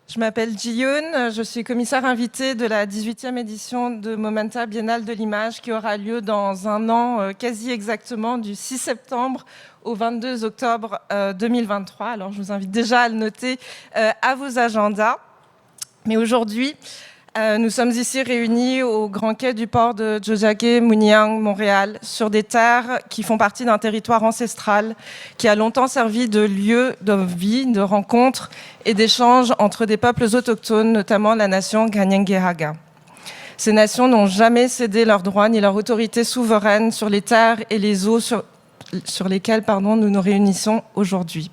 Je m'appelle Ji-Yoon, je suis commissaire invitée de la 18e édition de Momenta Biennale de l'image qui aura lieu dans un an, quasi exactement, du 6 septembre au 22 octobre 2023. Alors je vous invite déjà à le noter à vos agendas. Mais aujourd'hui, nous sommes ici réunis au Grand Quai du port de Tiohtià:ke, Muniang, Montréal, sur des terres qui font partie d'un territoire ancestral qui a longtemps servi de lieu de vie, de rencontre et d'échange entre des peuples autochtones, notamment la nation Kanien'kehá:ka. Ces nations n'ont jamais cédé leurs droits ni leur autorité souveraine sur les terres et les eaux sur lesquelles nous nous réunissons aujourd'hui.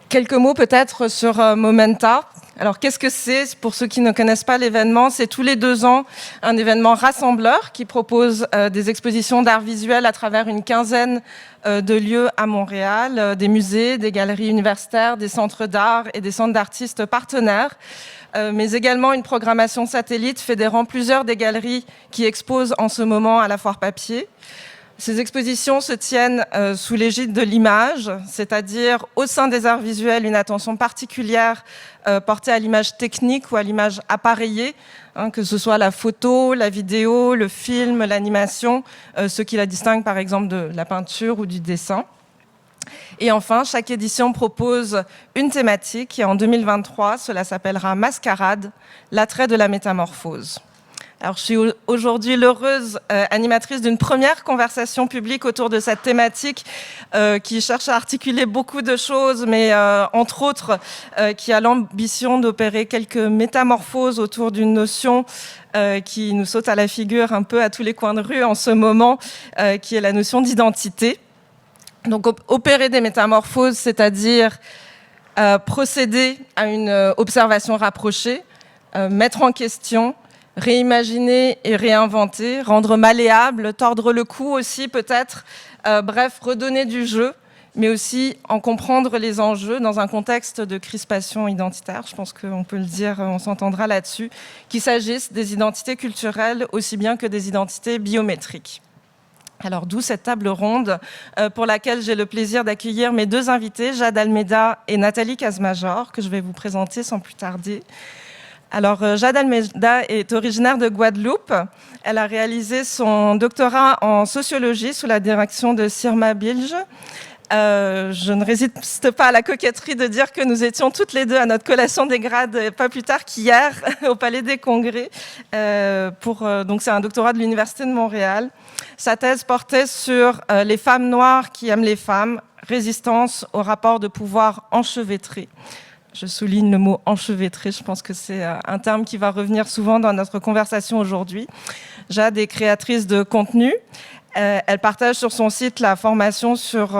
Quelques mots peut-être sur Momenta. Alors, qu'est-ce que c'est? Pour ceux qui ne connaissent pas l'événement, c'est tous les 2 ans un événement rassembleur qui propose des expositions d'art visuel à travers une quinzaine de lieux à Montréal, des musées, des galeries universitaires, des centres d'art et des centres d'artistes partenaires, mais également une programmation satellite fédérant plusieurs des galeries qui exposent en ce moment à la Foire Papier. Ces expositions se tiennent sous l'égide de l'image, c'est-à-dire au sein des arts visuels, une attention particulière portée à l'image technique ou à l'image appareillée, que ce soit la photo, la vidéo, le film, l'animation, ce qui la distingue par exemple de la peinture ou du dessin. Et enfin, chaque édition propose une thématique et en 2023, cela s'appellera Mascarade, l'attrait de la métamorphose. Alors, je suis aujourd'hui l'heureuse animatrice d'une première conversation publique autour de cette thématique qui cherche à articuler beaucoup de choses, mais entre autres qui a l'ambition d'opérer quelques métamorphoses autour d'une notion qui nous saute à la figure un peu à tous les coins de rue en ce moment, qui est la notion d'identité. Donc, opérer des métamorphoses, c'est-à-dire procéder à une observation rapprochée, mettre en question, réimaginer et réinventer, rendre malléable, tordre le cou aussi peut-être, bref, redonner du jeu, mais aussi en comprendre les enjeux dans un contexte de crispation identitaire. Je pense qu'on peut le dire, on s'entendra là-dessus, qu'il s'agisse des identités culturelles aussi bien que des identités biométriques. Alors d'où cette table ronde pour laquelle j'ai le plaisir d'accueillir mes 2 invités, Jade Almeida et Nathalie Casmajor, que je vais vous présenter sans plus tarder. Alors, Jade Almeida est originaire de Guadeloupe. Elle a réalisé son doctorat en sociologie sous la direction de Sirma Bilge. Je ne résiste pas à la coquetterie de dire que nous étions toutes les 2 à notre collation des grades pas plus tard qu'hier au Palais des Congrès. Donc, c'est un doctorat de l'Université de Montréal. Sa thèse portait sur les femmes noires qui aiment les femmes, résistance au rapport de pouvoir enchevêtré. Je souligne le mot enchevêtré, je pense que c'est un terme qui va revenir souvent dans notre conversation aujourd'hui. Jade est créatrice de contenu. Elle partage sur son site la formation sur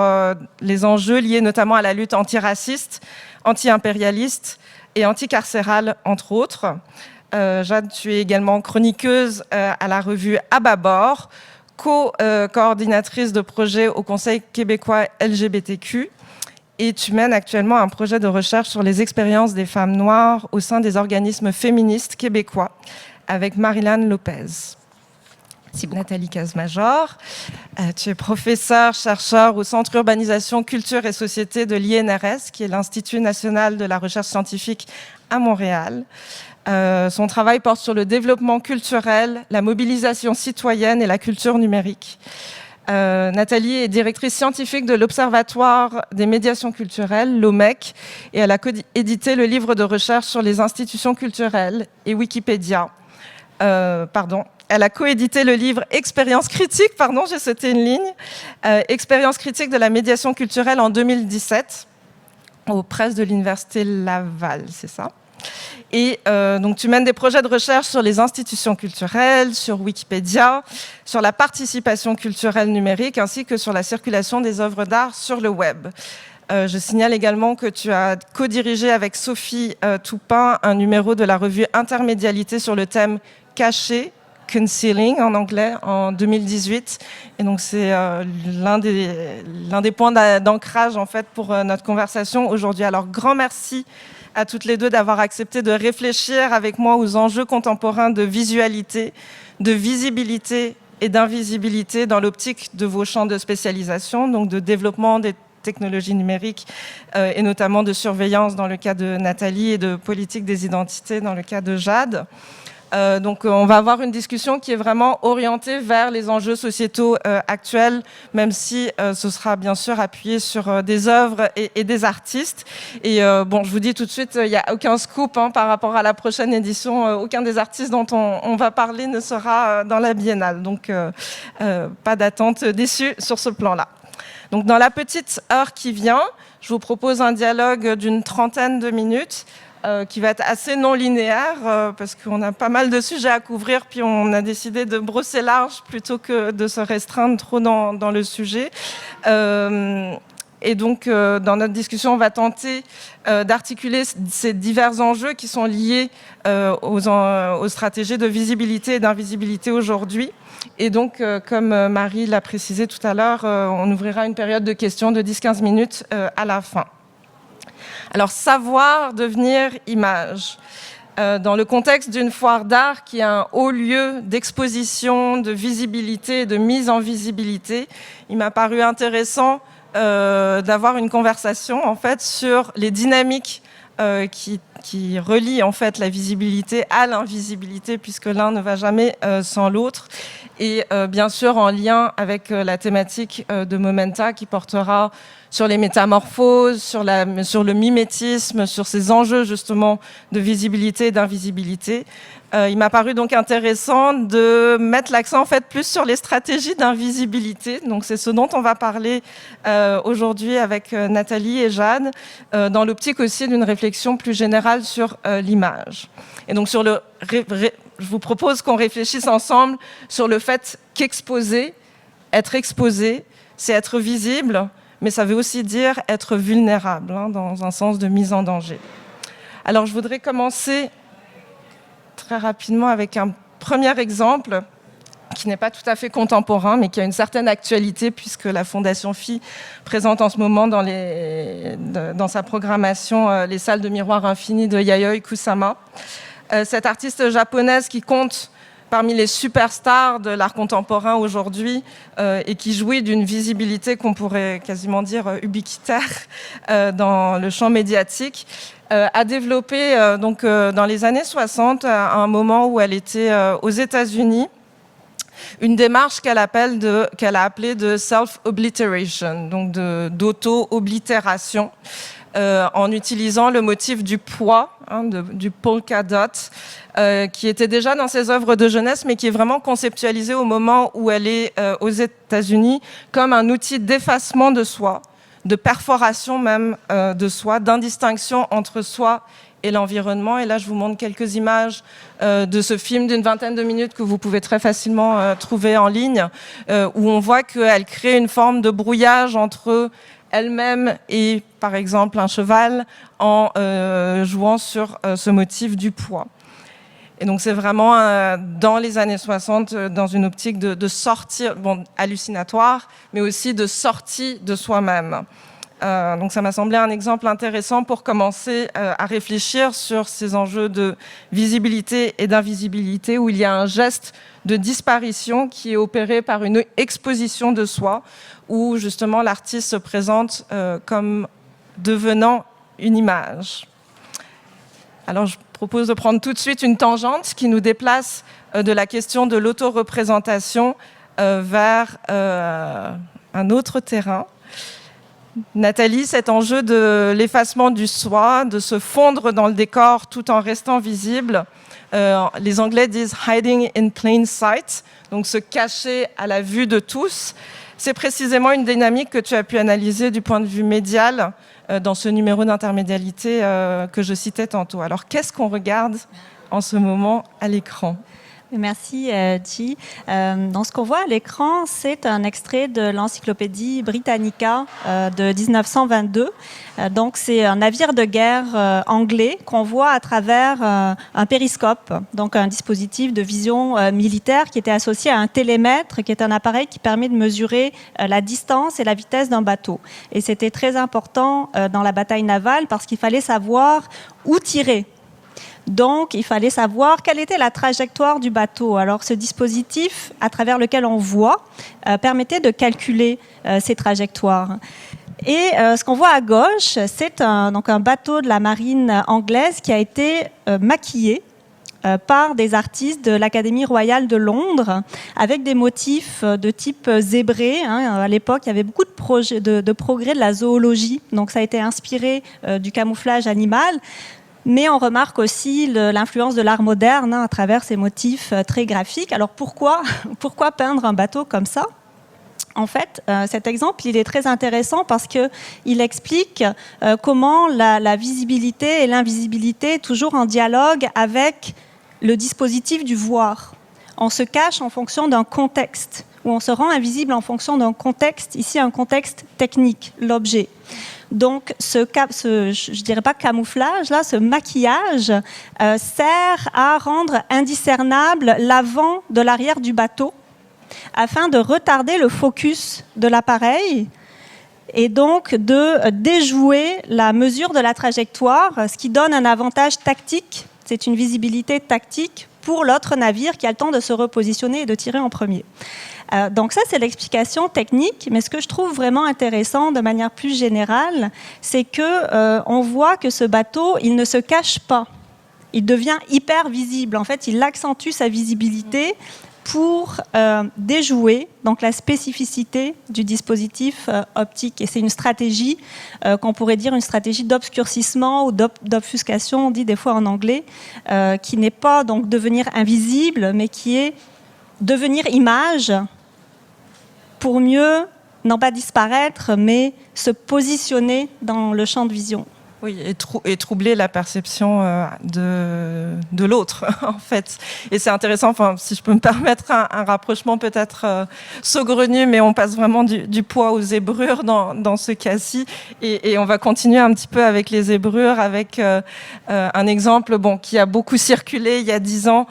les enjeux liés notamment à la lutte antiraciste, anti-impérialiste et anticarcérale, entre autres. Jade, tu es également chroniqueuse à la revue À Bâbord, co-coordinatrice de projet au Conseil québécois LGBTQ. Et tu mènes actuellement un projet de recherche sur les expériences des femmes noires au sein des organismes féministes québécois avec Marilyn Lopez. Nathalie Casmajor, tu es professeure, chercheur au Centre Urbanisation, Culture et Société de l'INRS, qui est l'Institut national de la recherche scientifique à Montréal. Son travail porte sur le développement culturel, la mobilisation citoyenne et la culture numérique. Nathalie est directrice scientifique de l'Observatoire des médiations culturelles, l'OMEC, et elle a édité le livre de recherche sur les institutions culturelles et Wikipédia. Elle a coédité le livre Expérience critique, j'ai sauté une ligne, Expérience critique de la médiation culturelle en 2017, aux presses de l'Université Laval, c'est ça? Et donc tu mènes des projets de recherche sur les institutions culturelles, sur Wikipédia, sur la participation culturelle numérique, ainsi que sur la circulation des œuvres d'art sur le web. Je signale également que tu as co-dirigé avec Sophie Toupin un numéro de la revue Intermédialité sur le thème caché, concealing en anglais, en 2018. Et donc c'est l'un des points d'ancrage en fait pour notre conversation aujourd'hui. Alors grand merci à toutes les 2 d'avoir accepté de réfléchir avec moi aux enjeux contemporains de visualité, de visibilité et d'invisibilité dans l'optique de vos champs de spécialisation, donc de développement des technologies numériques et notamment de surveillance dans le cas de Nathalie et de politique des identités dans le cas de Jade. Donc on va avoir une discussion qui est vraiment orientée vers les enjeux sociétaux actuels, même si ce sera bien sûr appuyé sur des œuvres et des artistes. Et bon, je vous dis tout de suite, il n'y a aucun scoop par rapport à la prochaine édition. Aucun des artistes dont on va parler ne sera dans la biennale. Donc pas d'attente déçue sur ce plan-là. Donc dans la petite heure qui vient, je vous propose un dialogue d'une trentaine de minutes qui va être assez non linéaire parce qu'on a pas mal de sujets à couvrir, puis on a décidé de brosser large plutôt que de se restreindre trop dans le sujet. Et donc, dans notre discussion, on va tenter d'articuler ces divers enjeux qui sont liés aux stratégies de visibilité et d'invisibilité aujourd'hui. Et donc, comme Marie l'a précisé tout à l'heure, on ouvrira une période de questions de 10-15 minutes à la fin. Alors, savoir devenir image. Dans le contexte d'une foire d'art qui est un haut lieu d'exposition, de visibilité et de mise en visibilité, il m'a paru intéressant d'avoir une conversation en fait sur les dynamiques qui relient en fait la visibilité à l'invisibilité, puisque l'un ne va jamais sans l'autre, et bien sûr en lien avec la thématique de Momenta qui portera sur les métamorphoses, sur le mimétisme, sur ces enjeux justement de visibilité et d'invisibilité. Il m'a paru donc intéressant de mettre l'accent en fait plus sur les stratégies d'invisibilité. Donc c'est ce dont on va parler aujourd'hui avec Nathalie et Jade, dans l'optique aussi d'une réflexion plus générale sur l'image. Et donc je vous propose qu'on réfléchisse ensemble sur le fait qu'exposer, être exposé, c'est être visible, mais ça veut aussi dire être vulnérable, dans un sens de mise en danger. Alors je voudrais commencer très rapidement avec un premier exemple qui n'est pas tout à fait contemporain, mais qui a une certaine actualité, puisque la Fondation Phi présente en ce moment dans sa programmation les salles de miroir infini de Yayoi Kusama. Cette artiste japonaise qui compte parmi les superstars de l'art contemporain aujourd'hui et qui jouit d'une visibilité qu'on pourrait quasiment dire ubiquitaire dans le champ médiatique, a développé dans les années 60, à un moment où elle était aux États-Unis, une démarche qu'elle a appelée de self-obliteration, donc d'auto-oblitération, en utilisant le motif du poids, du polka dot, qui était déjà dans ses œuvres de jeunesse, mais qui est vraiment conceptualisé au moment où elle est aux États-Unis comme un outil d'effacement de soi, de perforation même de soi, d'indistinction entre soi et l'environnement. Et là, je vous montre quelques images de ce film d'une vingtaine de minutes que vous pouvez très facilement trouver en ligne, où on voit qu'elle crée une forme de brouillage entre elle-même et, par exemple, un cheval en jouant sur ce motif du poids. Et donc, c'est vraiment, dans les années 60, dans une optique de sortir, hallucinatoire, mais aussi de sortie de soi-même. Donc, ça m'a semblé un exemple intéressant pour commencer à réfléchir sur ces enjeux de visibilité et d'invisibilité, où il y a un geste de disparition qui est opéré par une exposition de soi, où justement l'artiste se présente comme devenant une image. Alors je propose de prendre tout de suite une tangente qui nous déplace de la question de l'autoreprésentation vers un autre terrain. Nathalie, cet enjeu de l'effacement du soi, de se fondre dans le décor tout en restant visible, les Anglais disent « hiding in plain sight », donc se cacher à la vue de tous. C'est précisément une dynamique que tu as pu analyser du point de vue médial dans ce numéro d'intermédialité que je citais tantôt. Alors, qu'est-ce qu'on regarde en ce moment à l'écran ? Merci, Ji. Donc, ce qu'on voit à l'écran, c'est un extrait de l'Encyclopédie Britannica de 1922. Donc, c'est un navire de guerre anglais qu'on voit à travers un périscope, donc un dispositif de vision militaire qui était associé à un télémètre, qui est un appareil qui permet de mesurer la distance et la vitesse d'un bateau. Et c'était très important dans la bataille navale parce qu'il fallait savoir où tirer. Donc, il fallait savoir quelle était la trajectoire du bateau. Alors, ce dispositif, à travers lequel on voit, permettait de calculer ces trajectoires. Et ce qu'on voit à gauche, c'est un bateau de la marine anglaise qui a été maquillé par des artistes de l'Académie royale de Londres, avec des motifs de type zébré. À l'époque, il y avait beaucoup de progrès de la zoologie, donc ça a été inspiré du camouflage animal. Mais on remarque aussi l'influence de l'art moderne à travers ces motifs très graphiques. Alors pourquoi peindre un bateau comme ça ? En fait, cet exemple, il est très intéressant parce qu'il explique comment la visibilité et l'invisibilité est toujours en dialogue avec le dispositif du voir. On se cache en fonction d'un contexte, ou on se rend invisible en fonction d'un contexte, ici un contexte technique, l'objet. Donc, je dirais pas camouflage, là, ce maquillage sert à rendre indiscernable l'avant de l'arrière du bateau, afin de retarder le focus de l'appareil et donc de déjouer la mesure de la trajectoire, ce qui donne un avantage tactique. C'est une visibilité tactique pour l'autre navire qui a le temps de se repositionner et de tirer en premier. Donc ça, c'est l'explication technique, mais ce que je trouve vraiment intéressant de manière plus générale, c'est qu'on voit que ce bateau, il ne se cache pas. Il devient hyper visible. En fait, il accentue sa visibilité pour déjouer donc la spécificité du dispositif optique. Et c'est une stratégie qu'on pourrait dire une stratégie d'obscurcissement ou d'obfuscation, on dit des fois en anglais, qui n'est pas donc devenir invisible, mais qui est devenir image pour mieux, non pas disparaître, mais se positionner dans le champ de vision. Oui, et troubler la perception de l'autre, en fait. Et c'est intéressant, enfin, si je peux me permettre un rapprochement peut-être saugrenu, mais on passe vraiment du poids aux zébrures dans ce cas-ci. Et on va continuer un petit peu avec les zébrures, avec un exemple qui a beaucoup circulé il y a 10 ans,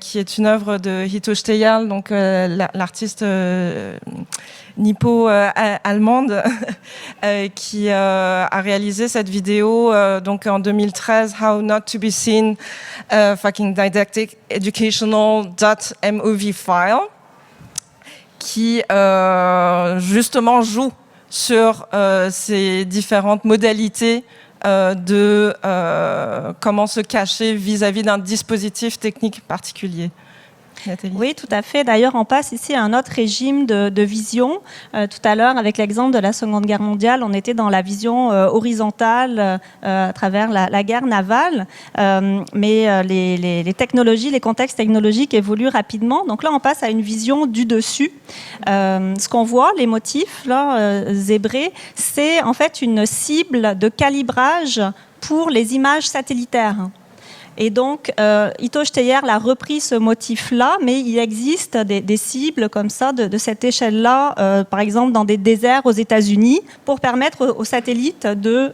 qui est une œuvre de Hitoshi Teyal, donc l'artiste nippo-allemande, qui a réalisé cette vidéo donc en 2013, How Not to Be Seen, fucking didactic educational.mov file, qui justement joue sur ces différentes modalités de comment se cacher vis-à-vis d'un dispositif technique particulier. Nathalie. Oui, tout à fait. D'ailleurs, on passe ici à un autre régime de vision. Tout à l'heure, avec l'exemple de la Seconde Guerre mondiale, on était dans la vision horizontale à travers la guerre navale. Mais les technologies, les contextes technologiques évoluent rapidement. Donc là, on passe à une vision du dessus. Ce qu'on voit, les motifs là, zébrés, c'est en fait une cible de calibrage pour les images satellitaires. Et donc, Hitoshi Teyal a repris ce motif-là, mais il existe des cibles comme ça, de cette échelle-là, par exemple dans des déserts aux États-Unis, pour permettre aux satellites de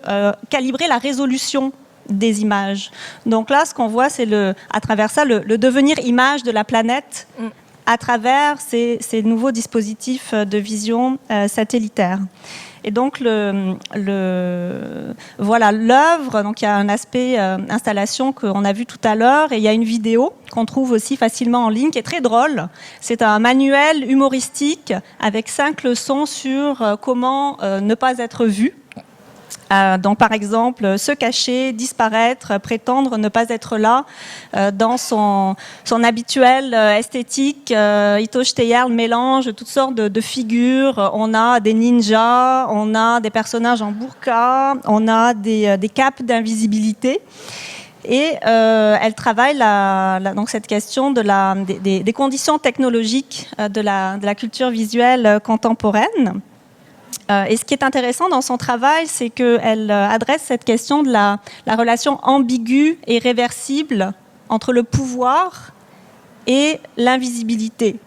calibrer la résolution des images. Donc là, ce qu'on voit, c'est à travers ça, le devenir image de la planète à travers ces nouveaux dispositifs de vision satellitaire. Et donc, voilà l'œuvre. Donc, il y a un aspect installation qu'on a vu tout à l'heure, et il y a une vidéo qu'on trouve aussi facilement en ligne, qui est très drôle. C'est un manuel humoristique avec 5 leçons sur comment ne pas être vu. Donc, par exemple, se cacher, disparaître, prétendre ne pas être là. Dans son habituelle esthétique, Hitoshi Teyal mélange toutes sortes de figures. On a des ninjas, on a des personnages en burqa, on a des capes d'invisibilité. Et elle travaille donc cette question des conditions technologiques de la culture visuelle contemporaine. Et ce qui est intéressant dans son travail, c'est qu'elle adresse cette question de la relation ambiguë et réversible entre le pouvoir et l'invisibilité.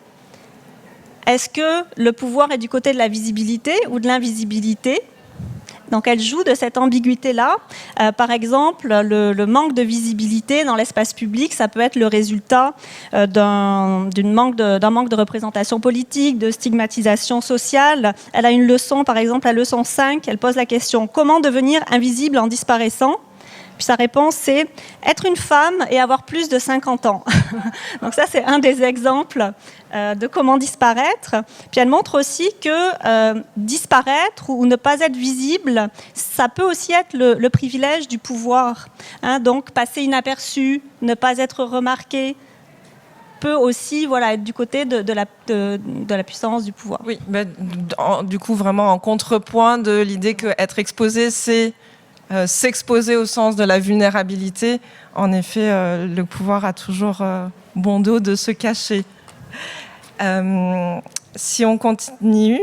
Est-ce que le pouvoir est du côté de la visibilité ou de l'invisibilité ? Donc elle joue de cette ambiguïté-là. Par exemple, le manque de visibilité dans l'espace public, ça peut être le résultat d'un manque de représentation politique, de stigmatisation sociale. Elle a une leçon, par exemple la leçon 5, elle pose la question « Comment devenir invisible en disparaissant ?» Puis sa réponse, c'est être une femme et avoir plus de 50 ans. Donc ça, c'est un des exemples de comment disparaître. Puis elle montre aussi que disparaître ou ne pas être visible, ça peut aussi être le privilège du pouvoir. Donc passer inaperçu, ne pas être remarqué, peut aussi être du côté de la puissance du pouvoir. Oui, mais du coup, vraiment en contrepoint de l'idée qu'être exposé, c'est s'exposer au sens de la vulnérabilité. En effet, le pouvoir a toujours bon dos de se cacher. Si on continue,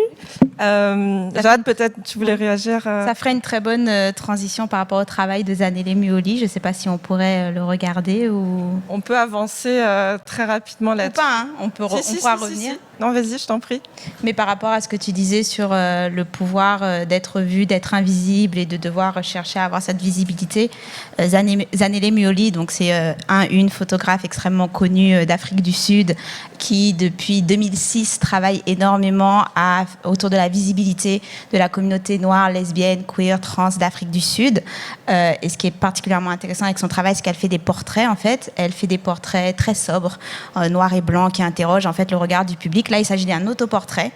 Jade, peut-être tu voulais réagir. Ça ferait une très bonne transition par rapport au travail de Zanele Muoli. Je ne sais pas si on pourrait le regarder ou... On peut avancer très rapidement là-dessus. Ou pas, hein. On pourra revenir. Si. Non, vas-y, je t'en prie. Mais par rapport à ce que tu disais sur le pouvoir d'être vu, d'être invisible et de devoir chercher à avoir cette visibilité, Zanele Muoli, donc c'est une photographe extrêmement connue d'Afrique du Sud qui, depuis 2006, travaille énormément autour de la visibilité de la communauté noire, lesbienne, queer, trans d'Afrique du Sud. Et ce qui est particulièrement intéressant avec son travail, c'est qu'elle fait des portraits, en fait. Elle fait des portraits très sobres, noir et blanc, qui interrogent, en fait, le regard du public. Là, il s'agit d'un autoportrait.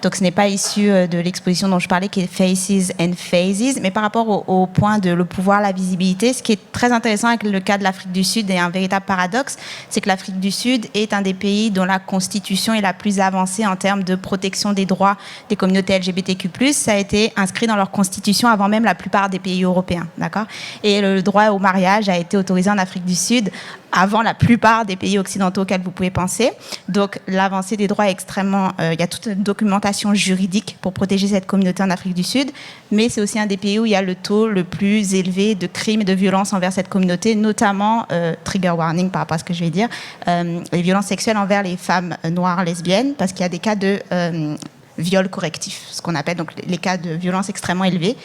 Donc, ce n'est pas issu de l'exposition dont je parlais, qui est Faces and Phases. Mais par rapport au point de le pouvoir, la visibilité, ce qui est très intéressant avec le cas de l'Afrique du Sud et un véritable paradoxe, c'est que l'Afrique du Sud est un des pays dont la constitution est la plus avancée en termes de protection des droits des communautés LGBTQ+. Ça a été inscrit dans leur constitution avant même la plupart des pays européens, d'accord ? Et le droit au mariage a été autorisé en Afrique du Sud avant la plupart des pays occidentaux auxquels vous pouvez penser. Donc, l'avancée des droits est extrêmement... il y a toute une documentation juridique pour protéger cette communauté en Afrique du Sud, mais c'est aussi un des pays où il y a le taux le plus élevé de crimes et de violences envers cette communauté, notamment, trigger warning par rapport à ce que je vais dire, les violences sexuelles envers les femmes noires lesbiennes, parce qu'il y a des cas de viol correctif, ce qu'on appelle donc les cas de violence extrêmement élevés.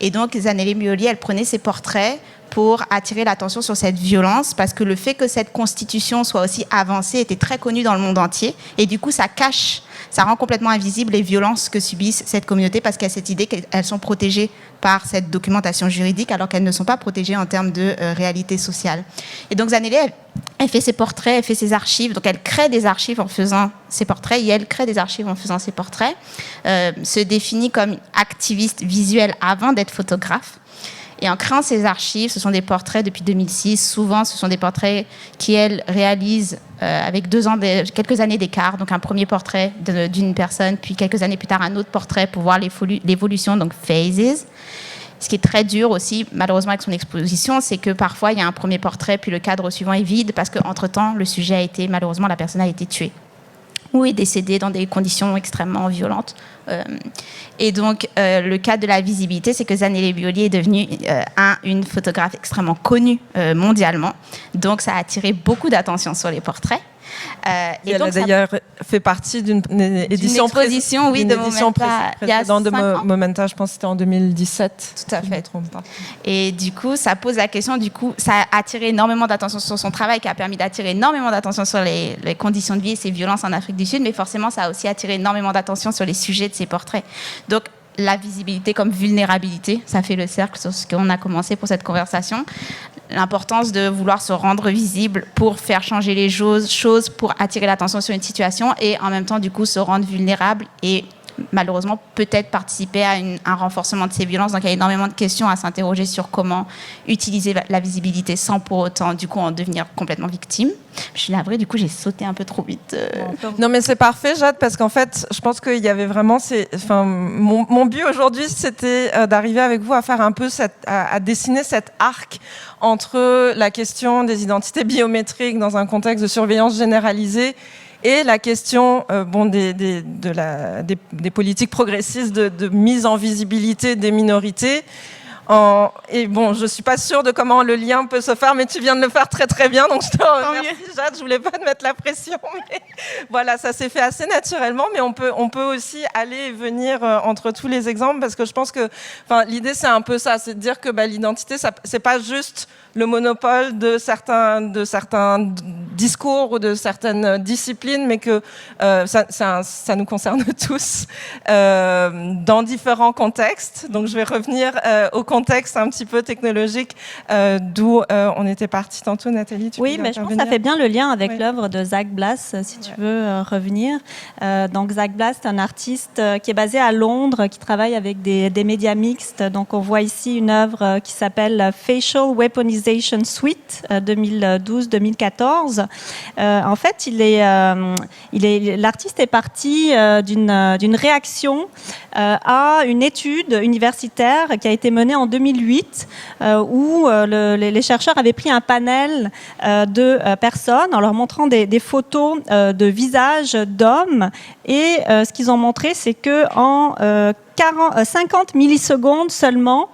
Et donc, Zanele Muoli, elle prenait ses portraits pour attirer l'attention sur cette violence, parce que le fait que cette constitution soit aussi avancée était très connu dans le monde entier, et du coup, ça rend complètement invisible les violences que subissent cette communauté, parce qu'il y a cette idée qu'elles sont protégées par cette documentation juridique, alors qu'elles ne sont pas protégées en termes de réalité sociale. Et donc, Zanele, elle fait ses portraits, elle fait ses archives, donc elle crée des archives en faisant ses portraits, et elle crée des archives en faisant ses portraits, se définit comme activiste visuelle avant d'être photographe. Et en créant ces archives, ce sont des portraits depuis 2006. Souvent, ce sont des portraits qu'elle réalise avec quelques années d'écart. Donc, un premier portrait d'une personne, puis quelques années plus tard, un autre portrait pour voir l'évolution, donc phases. Ce qui est très dur aussi, malheureusement, avec son exposition, c'est que parfois, il y a un premier portrait, puis le cadre suivant est vide, parce qu'entre-temps, malheureusement, la personne a été tuée ou est décédée dans des conditions extrêmement violentes. Et donc, le cas de la visibilité, c'est que Zanele Muoli est devenue une photographe extrêmement connue mondialement. Donc, ça a attiré beaucoup d'attention sur les portraits. Et elle a d'ailleurs fait partie d'une édition exposition, oui, de Momenta, précédente de Momenta, je pense que c'était en 2017. Tout à fait. Et du coup, ça pose la question, ça a attiré énormément d'attention sur son travail, qui a permis d'attirer énormément d'attention sur les conditions de vie et ces violences en Afrique du Sud, mais forcément, ça a aussi attiré énormément d'attention sur les sujets de ses portraits. Donc, la visibilité comme vulnérabilité, ça fait le cercle sur ce qu'on a commencé pour cette conversation. L'importance de vouloir se rendre visible pour faire changer les choses, pour attirer l'attention sur une situation et en même temps, du coup, se rendre vulnérable et malheureusement peut-être participer à un renforcement de ces violences. Donc, il y a énormément de questions à s'interroger sur comment utiliser la visibilité sans pour autant, du coup, en devenir complètement victime. Je suis navrée, du coup, j'ai sauté un peu trop vite. Non, mais c'est parfait, Jade, parce qu'en fait, je pense qu'il y avait vraiment... mon but aujourd'hui, c'était d'arriver avec vous à faire un peu à dessiner cet arc entre la question des identités biométriques dans un contexte de surveillance généralisée et la question des politiques progressistes de mise en visibilité des minorités. Et bon, je suis pas sûre de comment le lien peut se faire, mais tu viens de le faire très très bien, donc je te remercie, Jade. Je voulais pas te mettre la pression, mais voilà, ça s'est fait assez naturellement, mais on peut aussi aller et venir entre tous les exemples, parce que je pense que, l'idée c'est un peu ça, c'est de dire que l'identité, c'est pas juste le monopole de certains discours ou de certaines disciplines, mais que ça nous concerne tous dans différents contextes. Donc je vais revenir au contexte un petit peu technologique d'où on était parti tantôt. Nathalie, tu oui, mais je pense que ça fait bien le lien avec l'œuvre de Zach Blass, si tu veux revenir. Donc Zach Blass, c'est un artiste qui est basé à Londres, qui travaille avec des médias mixtes. Donc on voit ici une œuvre qui s'appelle Facial Weaponization Suite 2012-2014. En fait, l'artiste est parti d'une réaction à une étude universitaire qui a été menée en 2008 où les chercheurs avaient pris un panel de personnes en leur montrant des photos de visages d'hommes et ce qu'ils ont montré, c'est que en 50 millisecondes seulement,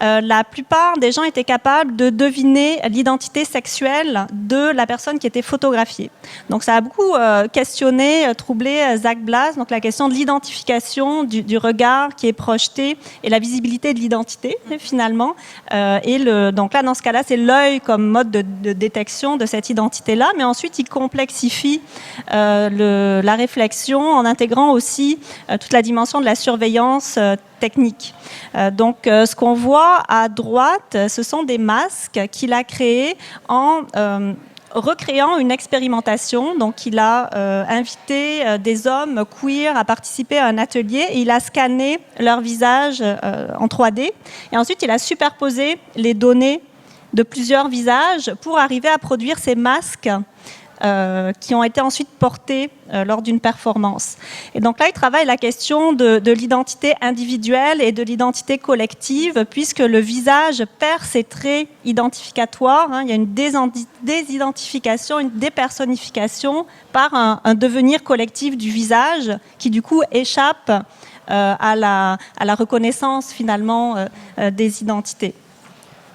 la plupart des gens étaient capables de deviner l'identité sexuelle de la personne qui était photographiée. Donc ça a beaucoup questionné, troublé Zach Blass, donc la question de l'identification du regard qui est projeté et la visibilité de l'identité finalement. Donc là, dans ce cas-là, c'est l'œil comme mode de détection de cette identité-là, mais ensuite il complexifie la réflexion en intégrant aussi toute la dimension de la surveillance technique. Donc, ce qu'on voit à droite, ce sont des masques qu'il a créés en recréant une expérimentation. Donc, il a invité des hommes queer à participer à un atelier et il a scanné leur visage en 3D. Et ensuite, il a superposé les données de plusieurs visages pour arriver à produire ces masques qui ont été ensuite portés lors d'une performance. Et donc là, il travaille la question de l'identité individuelle et de l'identité collective, puisque le visage perd ses traits identificatoires. Il y a une désidentification, une dépersonnification par un devenir collectif du visage qui, du coup, échappe à la reconnaissance, finalement, des identités.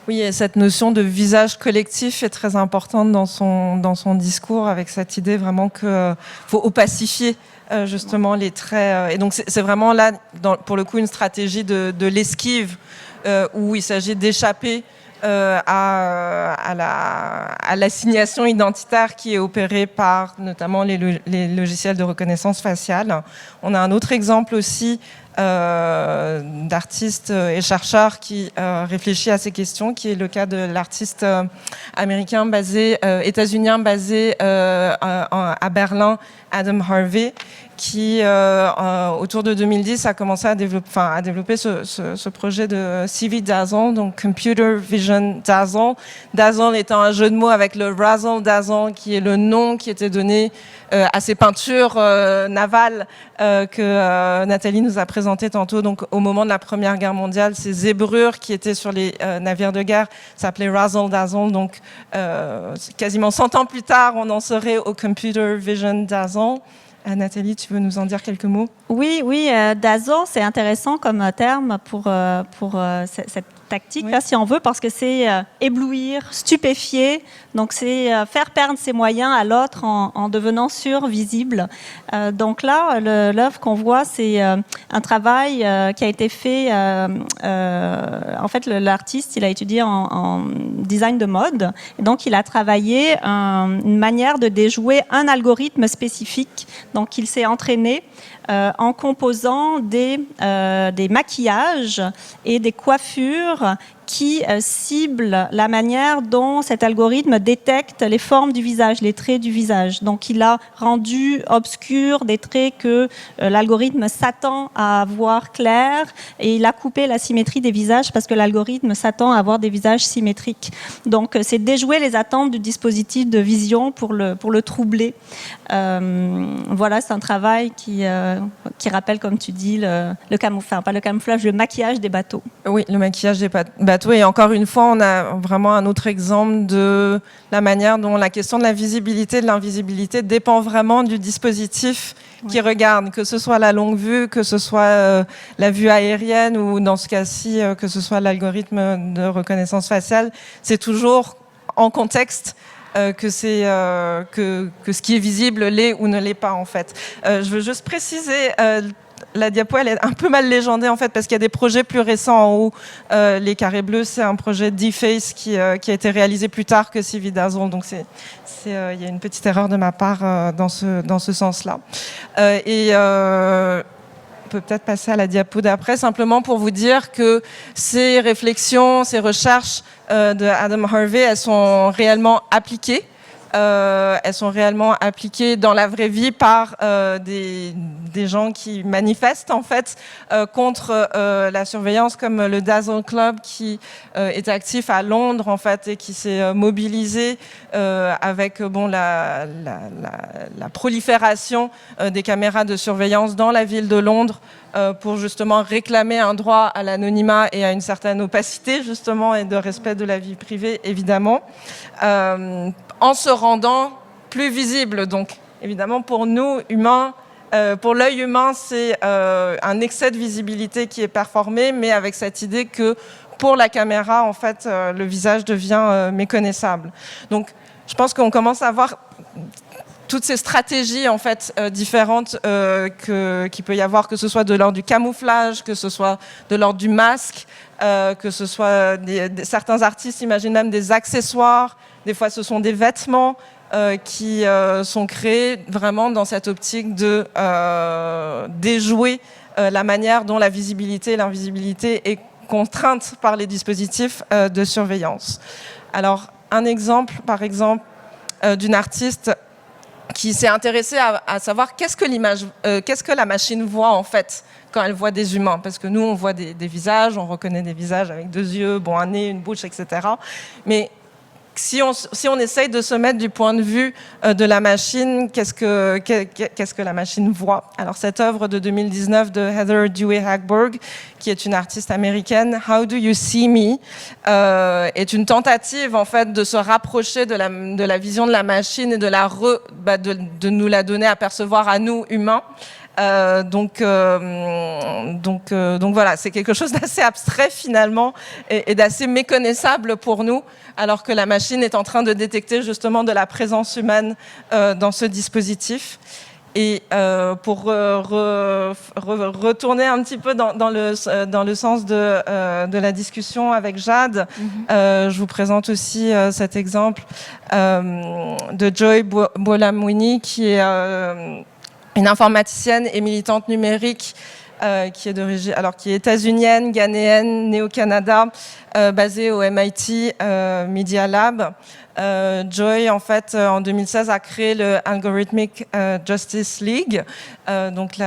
Oui, et cette notion de visage collectif est très importante dans son discours, avec cette idée vraiment qu'il faut opacifier justement les traits. Et donc c'est vraiment là, pour le coup, une stratégie de l'esquive où il s'agit d'échapper à l'assignation identitaire qui est opérée par notamment les logiciels de reconnaissance faciale. On a un autre exemple aussi d'artistes et chercheurs qui réfléchit à ces questions, qui est le cas de l'artiste américain états-unien basé à Berlin, Adam Harvey, qui autour de 2010 a commencé à développer ce projet de CV Dazzle, donc Computer Vision Dazzle. Dazzle étant un jeu de mots avec le Razzle Dazzle, qui est le nom qui était donné à ces peintures navales que Nathalie nous a présentées tantôt. Donc, au moment de la Première Guerre mondiale, ces zébrures qui étaient sur les navires de guerre s'appelaient Razzle Dazzle. Donc, quasiment 100 ans plus tard, on en serait au Computer Vision Dazzle. Nathalie, tu veux nous en dire quelques mots ? Oui, Dazzle, c'est intéressant comme terme pour cette tactique, oui. Là, si on veut, parce que c'est éblouir, stupéfier, donc c'est faire perdre ses moyens à l'autre en devenant survisible. Donc là, l'œuvre qu'on voit, c'est un travail qui a été fait, en fait, l'artiste, il a étudié en design de mode, et donc il a travaillé une manière de déjouer un algorithme spécifique, donc il s'est entraîné en composant des maquillages et des coiffures qui ciblent la manière dont cet algorithme détecte les formes du visage, les traits du visage. Donc, il a rendu obscurs des traits que l'algorithme s'attend à voir clairs et il a coupé la symétrie des visages parce que l'algorithme s'attend à avoir des visages symétriques. Donc, c'est déjouer les attentes du dispositif de vision pour le troubler. Voilà, c'est un travail qui rappelle, comme tu dis, le camouflage, le maquillage des bateaux. Oui, le maquillage des bateaux. Et encore une fois, on a vraiment un autre exemple de la manière dont la question de la visibilité, de l'invisibilité dépend vraiment du dispositif qui regarde, que ce soit la longue vue, que ce soit la vue aérienne ou dans ce cas-ci, que ce soit l'algorithme de reconnaissance faciale. C'est toujours en contexte que ce qui est visible l'est ou ne l'est pas en fait. Je veux juste préciser la diapo, elle est un peu mal légendée en fait, parce qu'il y a des projets plus récents en haut. Les carrés bleus, c'est un projet d'E-Face qui a été réalisé plus tard que CV Dazzle. Donc il y a une petite erreur de ma part dans ce sens-là. On peut peut-être passer à la diapo d'après, simplement pour vous dire que ces réflexions, ces recherches de Adam Harvey, elles sont réellement appliquées. Elles sont réellement appliquées dans la vraie vie par des gens qui manifestent en fait contre la surveillance, comme le Dazzle Club qui est actif à Londres en fait et qui s'est mobilisé avec la prolifération des caméras de surveillance dans la ville de Londres pour justement réclamer un droit à l'anonymat et à une certaine opacité justement et de respect de la vie privée évidemment. En se rendant plus visible. Donc, évidemment, pour nous, humains, pour l'œil humain, c'est un excès de visibilité qui est performé, mais avec cette idée que pour la caméra, en fait, le visage devient méconnaissable. Donc, je pense qu'on commence à voir toutes ces stratégies en fait différentes qu'il peut y avoir, que ce soit de l'ordre du camouflage, que ce soit de l'ordre du masque, que ce soit certains artistes imaginent même des accessoires. Des fois, ce sont des vêtements qui sont créés vraiment dans cette optique de déjouer la manière dont la visibilité et l'invisibilité est contrainte par les dispositifs de surveillance. Alors, un exemple, par exemple, d'une artiste qui s'est intéressée à savoir qu'est-ce que la machine voit en fait quand elle voit des humains. Parce que nous, on voit des visages, on reconnaît des visages avec 2 yeux, un nez, une bouche, etc. Mais si on essaye de se mettre du point de vue de la machine, qu'est-ce que la machine voit? Alors cette œuvre de 2019 de Heather Dewey Hagberg, qui est une artiste américaine, How Do You See Me, est une tentative en fait de se rapprocher de la vision de la machine et de nous la donner à percevoir à nous humains. Donc voilà, c'est quelque chose d'assez abstrait finalement et d'assez méconnaissable pour nous, alors que la machine est en train de détecter justement de la présence humaine dans ce dispositif. Et pour retourner un petit peu dans le sens de la discussion avec Jade, je vous présente aussi cet exemple de Joy Bolamwini, qui est une informaticienne et militante numérique qui est états-unienne, ghanéenne, née au Canada, basée au MIT Media Lab. Joy, en fait, en 2016, a créé le Algorithmic Justice League, donc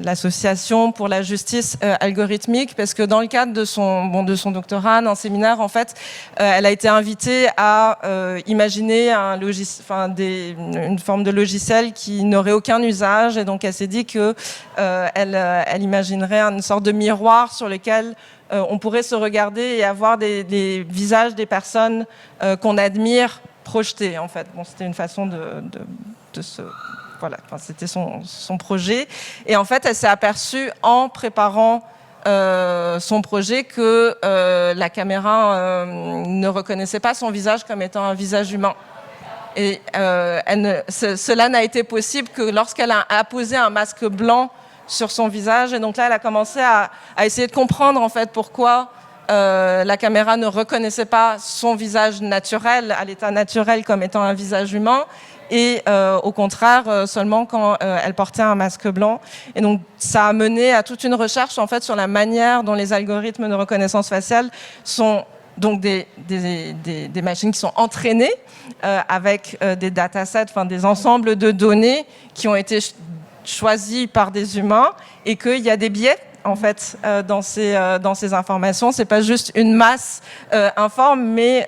l'association pour la justice algorithmique, parce que dans le cadre de son doctorat, d'un séminaire, en fait, elle a été invitée à imaginer une forme de logiciel qui n'aurait aucun usage, et donc elle s'est dit que elle imaginerait une sorte de miroir sur lequel on pourrait se regarder et avoir des visages des personnes qu'on admire projetés, en fait. Bon, c'était une façon de se... Voilà, enfin, c'était son projet. Et en fait, elle s'est aperçue en préparant son projet que la caméra ne reconnaissait pas son visage comme étant un visage humain. Et cela n'a été possible que lorsqu'elle a apposé un masque blanc sur son visage. Et donc là, elle a commencé à essayer de comprendre en fait pourquoi la caméra ne reconnaissait pas son visage naturel, à l'état naturel, comme étant un visage humain, et au contraire seulement quand elle portait un masque blanc. Et donc ça a mené à toute une recherche en fait sur la manière dont les algorithmes de reconnaissance faciale sont donc des machines qui sont entraînées avec des datasets, enfin des ensembles de données qui ont été choisis par des humains, et qu'il y a des biais en fait dans ces informations. C'est pas juste une masse informe, mais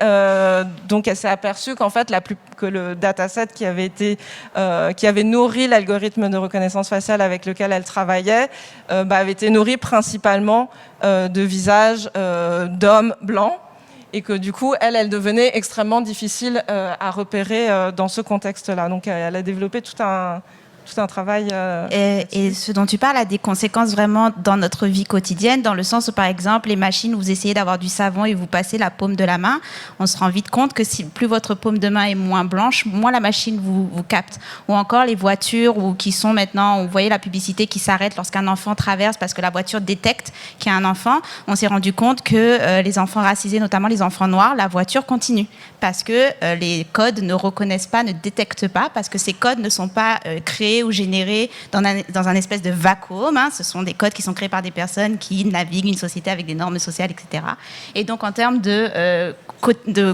donc elle s'est aperçue qu'en fait que le dataset qui avait nourri l'algorithme de reconnaissance faciale avec lequel elle travaillait avait été nourri principalement de visages d'hommes blancs, et que du coup elle devenait extrêmement difficile à repérer dans ce contexte-là. Donc elle a développé tout tout un travail. Et ce dont tu parles a des conséquences vraiment dans notre vie quotidienne, dans le sens où, par exemple, les machines, vous essayez d'avoir du savon et vous passez la paume de la main, on se rend vite compte que si plus votre paume de main est moins blanche, moins la machine vous capte. Ou encore les voitures qui sont maintenant, vous voyez la publicité qui s'arrête lorsqu'un enfant traverse parce que la voiture détecte qu'il y a un enfant. On s'est rendu compte que les enfants racisés, notamment les enfants noirs, la voiture continue parce que les codes ne reconnaissent pas, ne détectent pas, parce que ces codes ne sont pas créés ou générés dans un espèce de vacuum. Ce sont des codes qui sont créés par des personnes qui naviguent une société avec des normes sociales, etc. Et donc, en termes de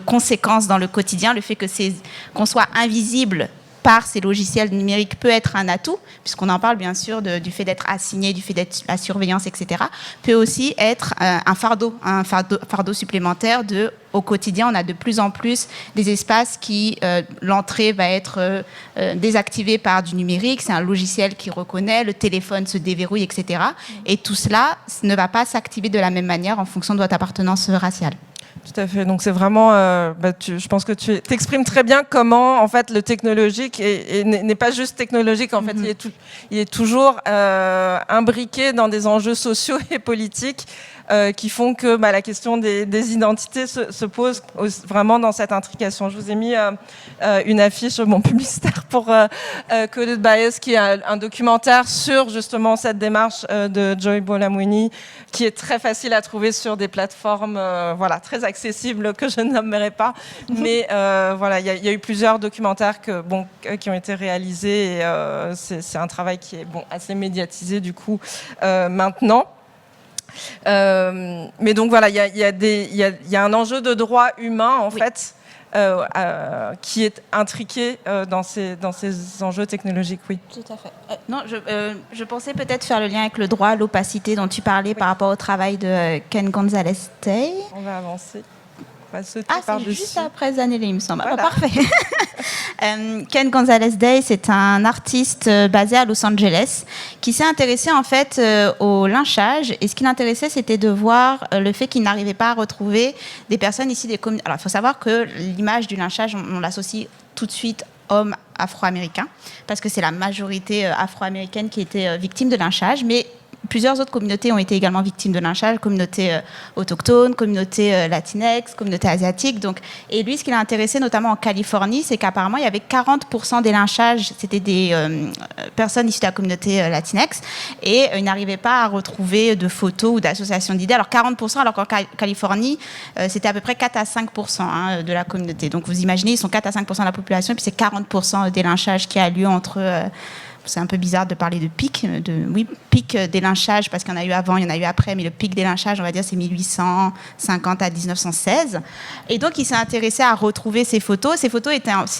conséquences dans le quotidien, le fait qu'on soit invisible par ces logiciels numériques peut être un atout, puisqu'on en parle bien sûr du fait d'être assigné, du fait d'être la surveillance, etc., peut aussi être un fardeau supplémentaire au quotidien. On a de plus en plus des espaces qui, l'entrée va être désactivée par du numérique, c'est un logiciel qui reconnaît, le téléphone se déverrouille, etc. Et tout cela ne va pas s'activer de la même manière en fonction de votre appartenance raciale. Tout à fait. Donc c'est vraiment, je pense que tu t'exprimes très bien comment en fait le technologique n'est pas juste technologique. En fait, il est toujours imbriqué dans des enjeux sociaux et politiques qui font que la question des identités se pose vraiment dans cette intrication. Je vous ai mis une affiche publicitaire pour Coded Bias, qui est un documentaire sur justement cette démarche de Joy Buolamwini, qui est très facile à trouver sur des plateformes très accessibles que je ne nommerai pas. Mais il y a eu plusieurs documentaires qui ont été réalisés et c'est un travail qui est assez médiatisé du coup maintenant. Mais donc voilà, il y a un enjeu de droit humain en fait qui est intriqué dans ces enjeux technologiques. Oui. Tout à fait. Non, je pensais peut-être faire le lien avec le droit à l'opacité dont tu parlais par rapport au travail de Ken Gonzalez-Tay. On va avancer. C'est juste après Zanelli, il me semble. Voilà. Parfait. Ken Gonzalez-Day, c'est un artiste basé à Los Angeles qui s'est intéressé en fait au lynchage. Et ce qui l'intéressait, c'était de voir le fait qu'il n'arrivait pas à retrouver des personnes issues des communautés. Alors, il faut savoir que l'image du lynchage, on l'associe tout de suite hommes afro-américains, parce que c'est la majorité afro-américaine qui était victime de lynchage. Mais plusieurs autres communautés ont été également victimes de lynchage, communautés autochtones, communautés latinex, communautés asiatiques. Donc, et lui, ce qui l'a intéressé, notamment en Californie, c'est qu'apparemment, il y avait 40% des lynchages, c'était des personnes issues de la communauté latinex, et il n'arrivait pas à retrouver de photos ou d'associations d'idées. Alors 40%, alors qu'en Californie, c'était à peu près 4 à 5% de la communauté. Donc vous imaginez, ils sont 4 à 5% de la population, et puis c'est 40% des lynchages qui a lieu entre... c'est un peu bizarre de parler de pic, pic des lynchages, parce qu'il y en a eu avant, il y en a eu après, mais le pic des lynchages, on va dire, c'est 1850 à 1916. Et donc, il s'est intéressé à retrouver ces photos. Ces photos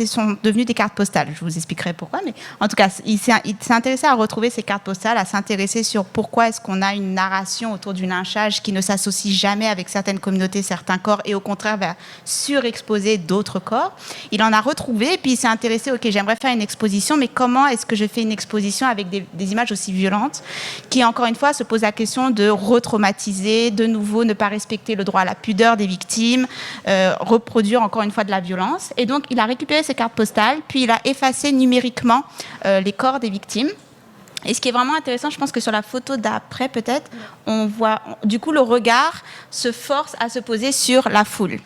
sont devenues des cartes postales. Je vous expliquerai pourquoi, mais en tout cas, il s'est intéressé à retrouver ces cartes postales, à s'intéresser sur pourquoi est-ce qu'on a une narration autour du lynchage qui ne s'associe jamais avec certaines communautés, certains corps, et au contraire va surexposer d'autres corps. Il en a retrouvé, et puis il s'est intéressé, ok, j'aimerais faire une exposition, mais comment est-ce que je fais une exposition avec des images aussi violentes qui, encore une fois, se pose la question de retraumatiser, de nouveau ne pas respecter le droit à la pudeur des victimes, reproduire encore une fois de la violence. Et donc, il a récupéré ces cartes postales, puis il a effacé numériquement les corps des victimes. Et ce qui est vraiment intéressant, je pense que sur la photo d'après, peut-être, on voit, du coup, le regard se force à se poser sur la foule.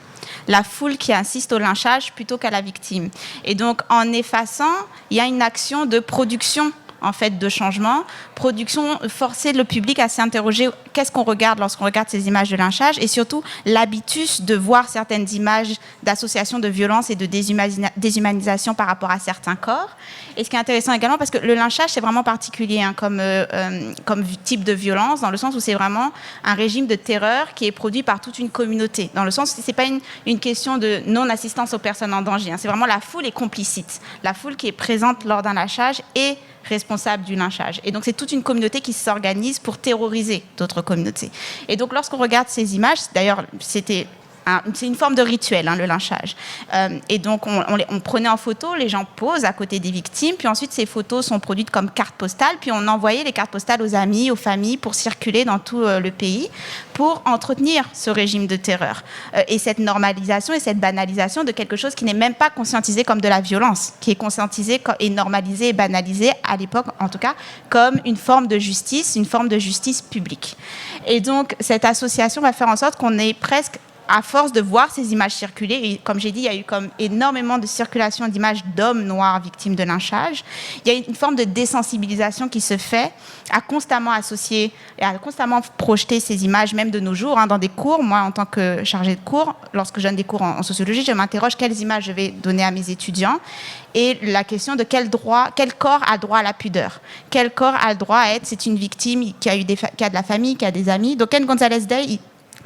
La foule qui insiste au lynchage plutôt qu'à la victime. Et donc, en effaçant, il y a une action de production en fait, de changement, forcer le public à s'interroger qu'est-ce qu'on regarde lorsqu'on regarde ces images de lynchage, et surtout l'habitus de voir certaines images d'association de violence et de déshumanisation par rapport à certains corps. Et ce qui est intéressant également, parce que le lynchage, c'est vraiment particulier comme type de violence, dans le sens où c'est vraiment un régime de terreur qui est produit par toute une communauté, dans le sens où c'est pas une question de non-assistance aux personnes en danger, c'est vraiment la foule est complicite, la foule qui est présente lors d'un lynchage est responsable du lynchage. Et donc, c'est toute une communauté qui s'organise pour terroriser d'autres communautés. Et donc, lorsqu'on regarde ces images, d'ailleurs, c'était c'est une forme de rituel, le lynchage. Et donc, on prenait en photo, les gens posent à côté des victimes, puis ensuite, ces photos sont produites comme cartes postales, puis on envoyait les cartes postales aux amis, aux familles, pour circuler dans tout le pays, pour entretenir ce régime de terreur. Et cette normalisation et cette banalisation de quelque chose qui n'est même pas conscientisé comme de la violence, qui est conscientisé et normalisé et banalisé, à l'époque en tout cas, comme une forme de justice publique. Et donc, cette association va faire en sorte qu'on est presque, à force de voir ces images circuler, et comme j'ai dit, il y a eu comme énormément de circulation d'images d'hommes noirs victimes de lynchage, il y a une forme de désensibilisation qui se fait à constamment associer et à constamment projeter ces images, même de nos jours, dans des cours. Moi, en tant que chargée de cours, lorsque je donne des cours en sociologie, je m'interroge quelles images je vais donner à mes étudiants, et la question de quel corps a droit à la pudeur, quel corps a le droit à être, c'est une victime qui a de la famille, qui a des amis. Donc Ken González-Day,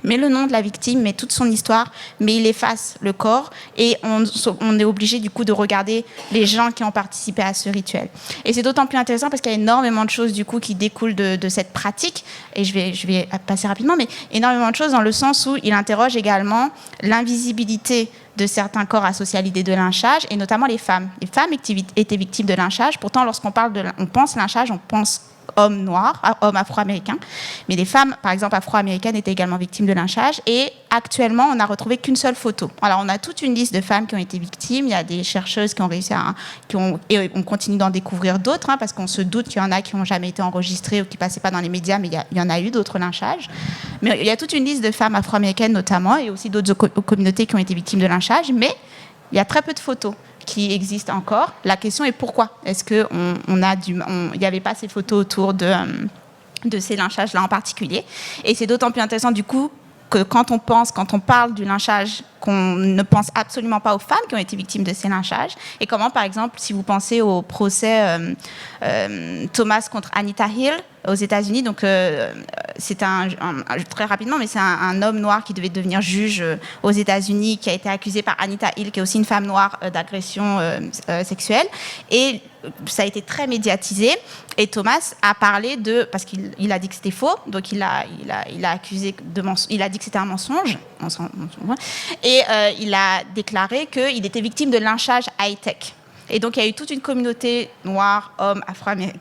met le nom de la victime, met toute son histoire, mais il efface le corps, et on est obligé du coup de regarder les gens qui ont participé à ce rituel. Et c'est d'autant plus intéressant parce qu'il y a énormément de choses du coup qui découlent de cette pratique, et je vais passer rapidement, mais énormément de choses dans le sens où il interroge également l'invisibilité de certains corps associés à l'idée de lynchage, et notamment les femmes. Les femmes étaient victimes de lynchage. Pourtant, lorsqu'on pense lynchage, on pense hommes noirs, hommes afro-américains. Mais les femmes, par exemple, afro-américaines étaient également victimes de lynchage. Et actuellement, on n'a retrouvé qu'une seule photo. Alors, on a toute une liste de femmes qui ont été victimes. Il y a des chercheuses qui ont réussi et on continue d'en découvrir d'autres, parce qu'on se doute qu'il y en a qui n'ont jamais été enregistrées ou qui ne passaient pas dans les médias, mais il y en a eu d'autres lynchages. Mais il y a toute une liste de femmes afro-américaines notamment, et aussi d'autres communautés qui ont été victimes de lynchage. Mais il y a très peu de photos qui existent encore. La question est pourquoi est-ce qu'il n'y avait pas ces photos autour de ces lynchages-là en particulier. Et c'est d'autant plus intéressant du coup que quand on parle du lynchage, qu'on ne pense absolument pas aux femmes qui ont été victimes de ces lynchages. Et comment, par exemple, si vous pensez au procès Thomas contre Anita Hill aux États-Unis, donc c'est très rapidement, mais c'est un homme noir qui devait devenir juge aux États-Unis, qui a été accusé par Anita Hill, qui est aussi une femme noire, d'agression sexuelle. Et ça a été très médiatisé. Et Thomas a parlé parce qu'il a dit que c'était faux, donc il a accusé il a dit que c'était un mensonge. Et il a déclaré qu'il était victime de lynchage high-tech. Et donc, il y a eu toute une communauté noire, hommes,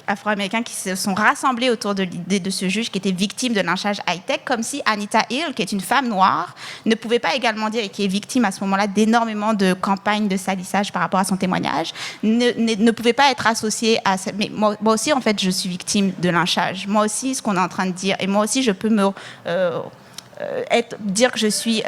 afro-américains qui se sont rassemblés autour de l'idée de ce juge qui était victime de lynchage high-tech, comme si Anita Hill, qui est une femme noire, ne pouvait pas également dire, et qui est victime à ce moment-là d'énormément de campagnes de salissage par rapport à son témoignage, ne pouvait pas être associée à... Mais moi aussi, en fait, je suis victime de lynchage. Moi aussi, ce qu'on est en train de dire, et moi aussi, je peux dire que je suis...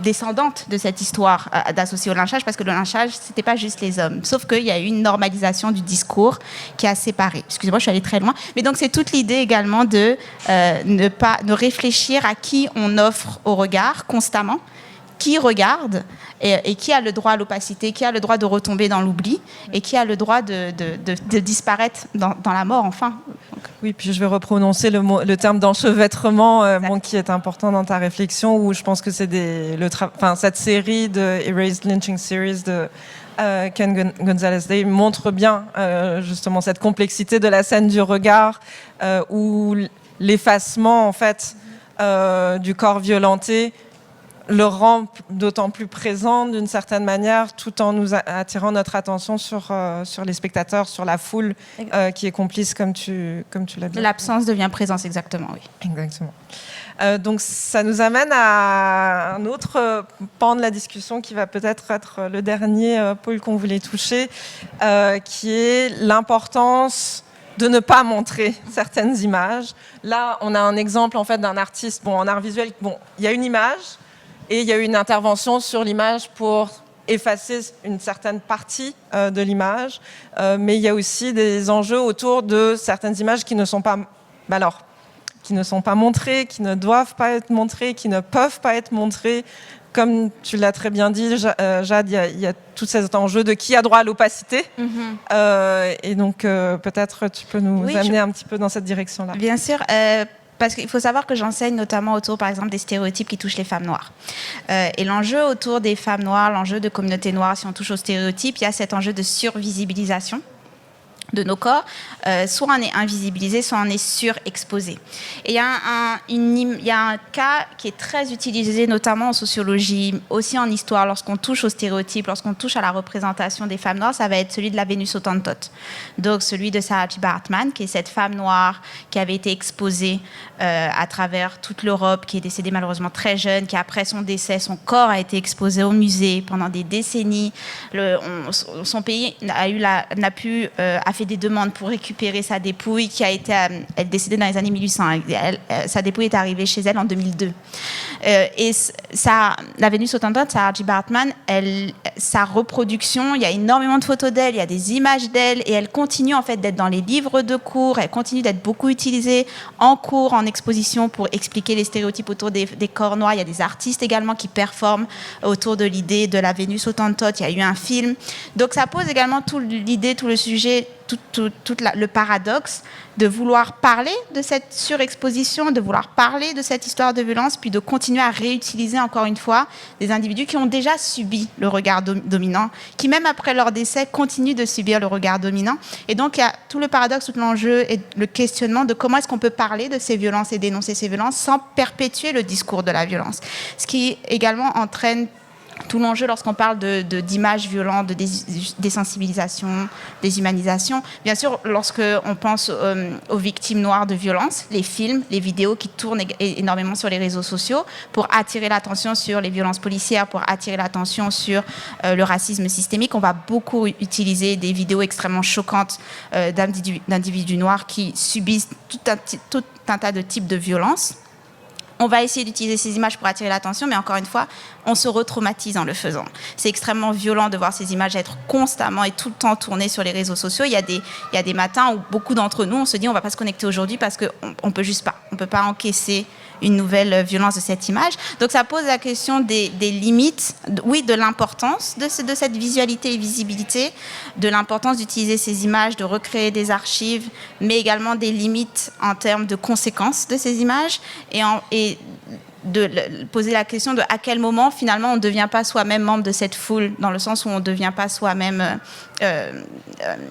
descendante de cette histoire d'associer au lynchage, parce que le lynchage, c'était pas juste les hommes. Sauf qu'il y a eu une normalisation du discours qui a séparé. Excusez-moi, je suis allée très loin. Mais donc, c'est toute l'idée également de ne réfléchir à qui on offre au regard constamment, qui regarde et qui a le droit à l'opacité, qui a le droit de retomber dans l'oubli et qui a le droit de disparaître dans la mort, enfin. Oui, puis je vais reprononcer le terme d'enchevêtrement qui est important dans ta réflexion, où je pense que c'est cette série de Erased Lynching Series de Ken González-Day montre bien justement cette complexité de la scène du regard, où l'effacement en fait du corps violenté le rend d'autant plus présent d'une certaine manière, tout en nous attirant notre attention sur les spectateurs, sur la foule qui est complice, comme tu l'as dit. L'absence devient présence, exactement, oui. Exactement. Donc ça nous amène à un autre pan de la discussion qui va peut-être être le dernier pôle qu'on voulait toucher, qui est l'importance de ne pas montrer certaines images. Là, on a un exemple en fait d'un artiste en art visuel. Il y a une image, et il y a eu une intervention sur l'image pour effacer une certaine partie de l'image. Mais il y a aussi des enjeux autour de certaines images qui ne sont pas montrées, qui ne doivent pas être montrées, qui ne peuvent pas être montrées. Comme tu l'as très bien dit, Jade, il y a tout cet enjeu de qui a droit à l'opacité. Et donc, peut-être tu peux nous amener un petit peu dans cette direction-là. Bien sûr. Parce qu'il faut savoir que j'enseigne notamment autour, par exemple, des stéréotypes qui touchent les femmes noires. Et l'enjeu autour des femmes noires, l'enjeu de communautés noires, si on touche aux stéréotypes, il y a cet enjeu de survisibilisation de nos corps, soit on est invisibilisé, soit on est surexposé. Et il y a un cas qui est très utilisé, notamment en sociologie, aussi en histoire, lorsqu'on touche aux stéréotypes, lorsqu'on touche à la représentation des femmes noires, ça va être celui de la Vénus Hottentote. Donc celui de Saartjie Baartman, qui est cette femme noire qui avait été exposée à travers toute l'Europe, qui est décédée malheureusement très jeune, qui après son décès, son corps a été exposé au musée pendant des décennies. Son pays a fait des demandes pour récupérer sa dépouille qui a été, elle est décédée dans les années 1800. Sa dépouille est arrivée chez elle en 2002. La Vénus Hottentote, Saartjie Baartman, sa reproduction, il y a énormément de photos d'elle, il y a des images d'elle, et elle continue en fait d'être dans les livres de cours, elle continue d'être beaucoup utilisée en cours, en exposition pour expliquer les stéréotypes autour des corps noirs. Il y a des artistes également qui performent autour de l'idée de la Vénus Hottentote. Il y a eu un film. Donc ça pose également tout le sujet, le paradoxe de vouloir parler de cette surexposition, de vouloir parler de cette histoire de violence, puis de continuer à réutiliser encore une fois des individus qui ont déjà subi le regard dominant, qui même après leur décès continuent de subir le regard dominant. Et donc il y a tout le paradoxe, tout l'enjeu et le questionnement de comment est-ce qu'on peut parler de ces violences et dénoncer ces violences sans perpétuer le discours de la violence. Ce qui également entraîne tout l'enjeu lorsqu'on parle d'images violentes, de désensibilisation, déshumanisation. Bien sûr, lorsqu'on pense aux victimes noires de violences, les films, les vidéos qui tournent énormément sur les réseaux sociaux pour attirer l'attention sur les violences policières, pour attirer l'attention sur le racisme systémique, on va beaucoup utiliser des vidéos extrêmement choquantes d'individus noirs qui subissent tout un tas de types de violences. On va essayer d'utiliser ces images pour attirer l'attention, mais encore une fois, on se retraumatise en le faisant. C'est extrêmement violent de voir ces images être constamment et tout le temps tournées sur les réseaux sociaux. Il y a des matins où beaucoup d'entre nous, on se dit on ne va pas se connecter aujourd'hui parce qu'on ne peut juste pas. On ne peut pas encaisser une nouvelle violence de cette image. Donc ça pose la question des limites, de l'importance de cette visualité et visibilité, de l'importance d'utiliser ces images, de recréer des archives, mais également des limites en termes de conséquences de ces images et de poser la question de à quel moment finalement on ne devient pas soi-même membre de cette foule, dans le sens où on ne devient pas soi-même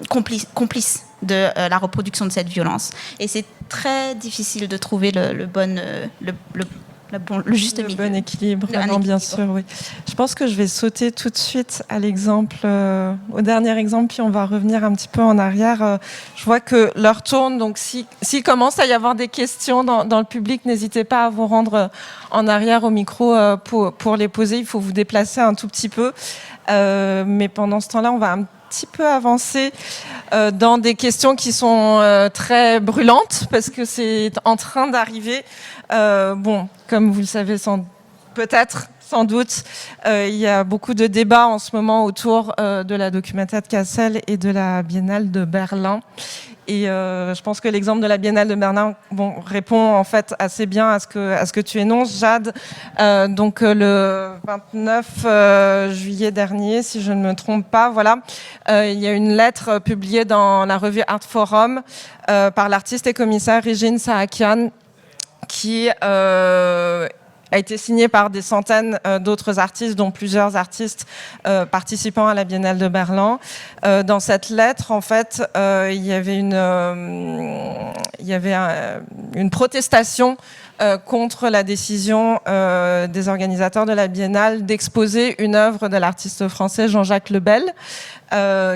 complice de la reproduction de cette violence. Et c'est très difficile de trouver le juste milieu. Le bon équilibre, bien sûr, oui. Je pense que je vais sauter tout de suite à l'exemple, au dernier exemple, puis on va revenir un petit peu en arrière. Je vois que l'heure tourne, donc s'il commence à y avoir des questions dans le public, n'hésitez pas à vous rendre en arrière au micro pour les poser. Il faut vous déplacer un tout petit peu. Mais pendant ce temps-là, on va un petit peu avancer dans des questions qui sont très brûlantes parce que c'est en train d'arriver. Comme vous le savez peut-être, sans doute, il y a beaucoup de débats en ce moment autour de la Documenta de Kassel et de la Biennale de Berlin. Et je pense que l'exemple de la Biennale de Berlin répond en fait assez bien à ce que tu énonces, Jade. Donc le 29 juillet dernier, si je ne me trompe pas, il y a une lettre publiée dans la revue Art Forum par l'artiste et commissaire Regine Saakian qui a été signée par des centaines d'autres artistes, dont plusieurs artistes participant à la Biennale de Berlin. Dans cette lettre, en fait, il y avait une protestation contre la décision des organisateurs de la Biennale d'exposer une œuvre de l'artiste français Jean-Jacques Lebel,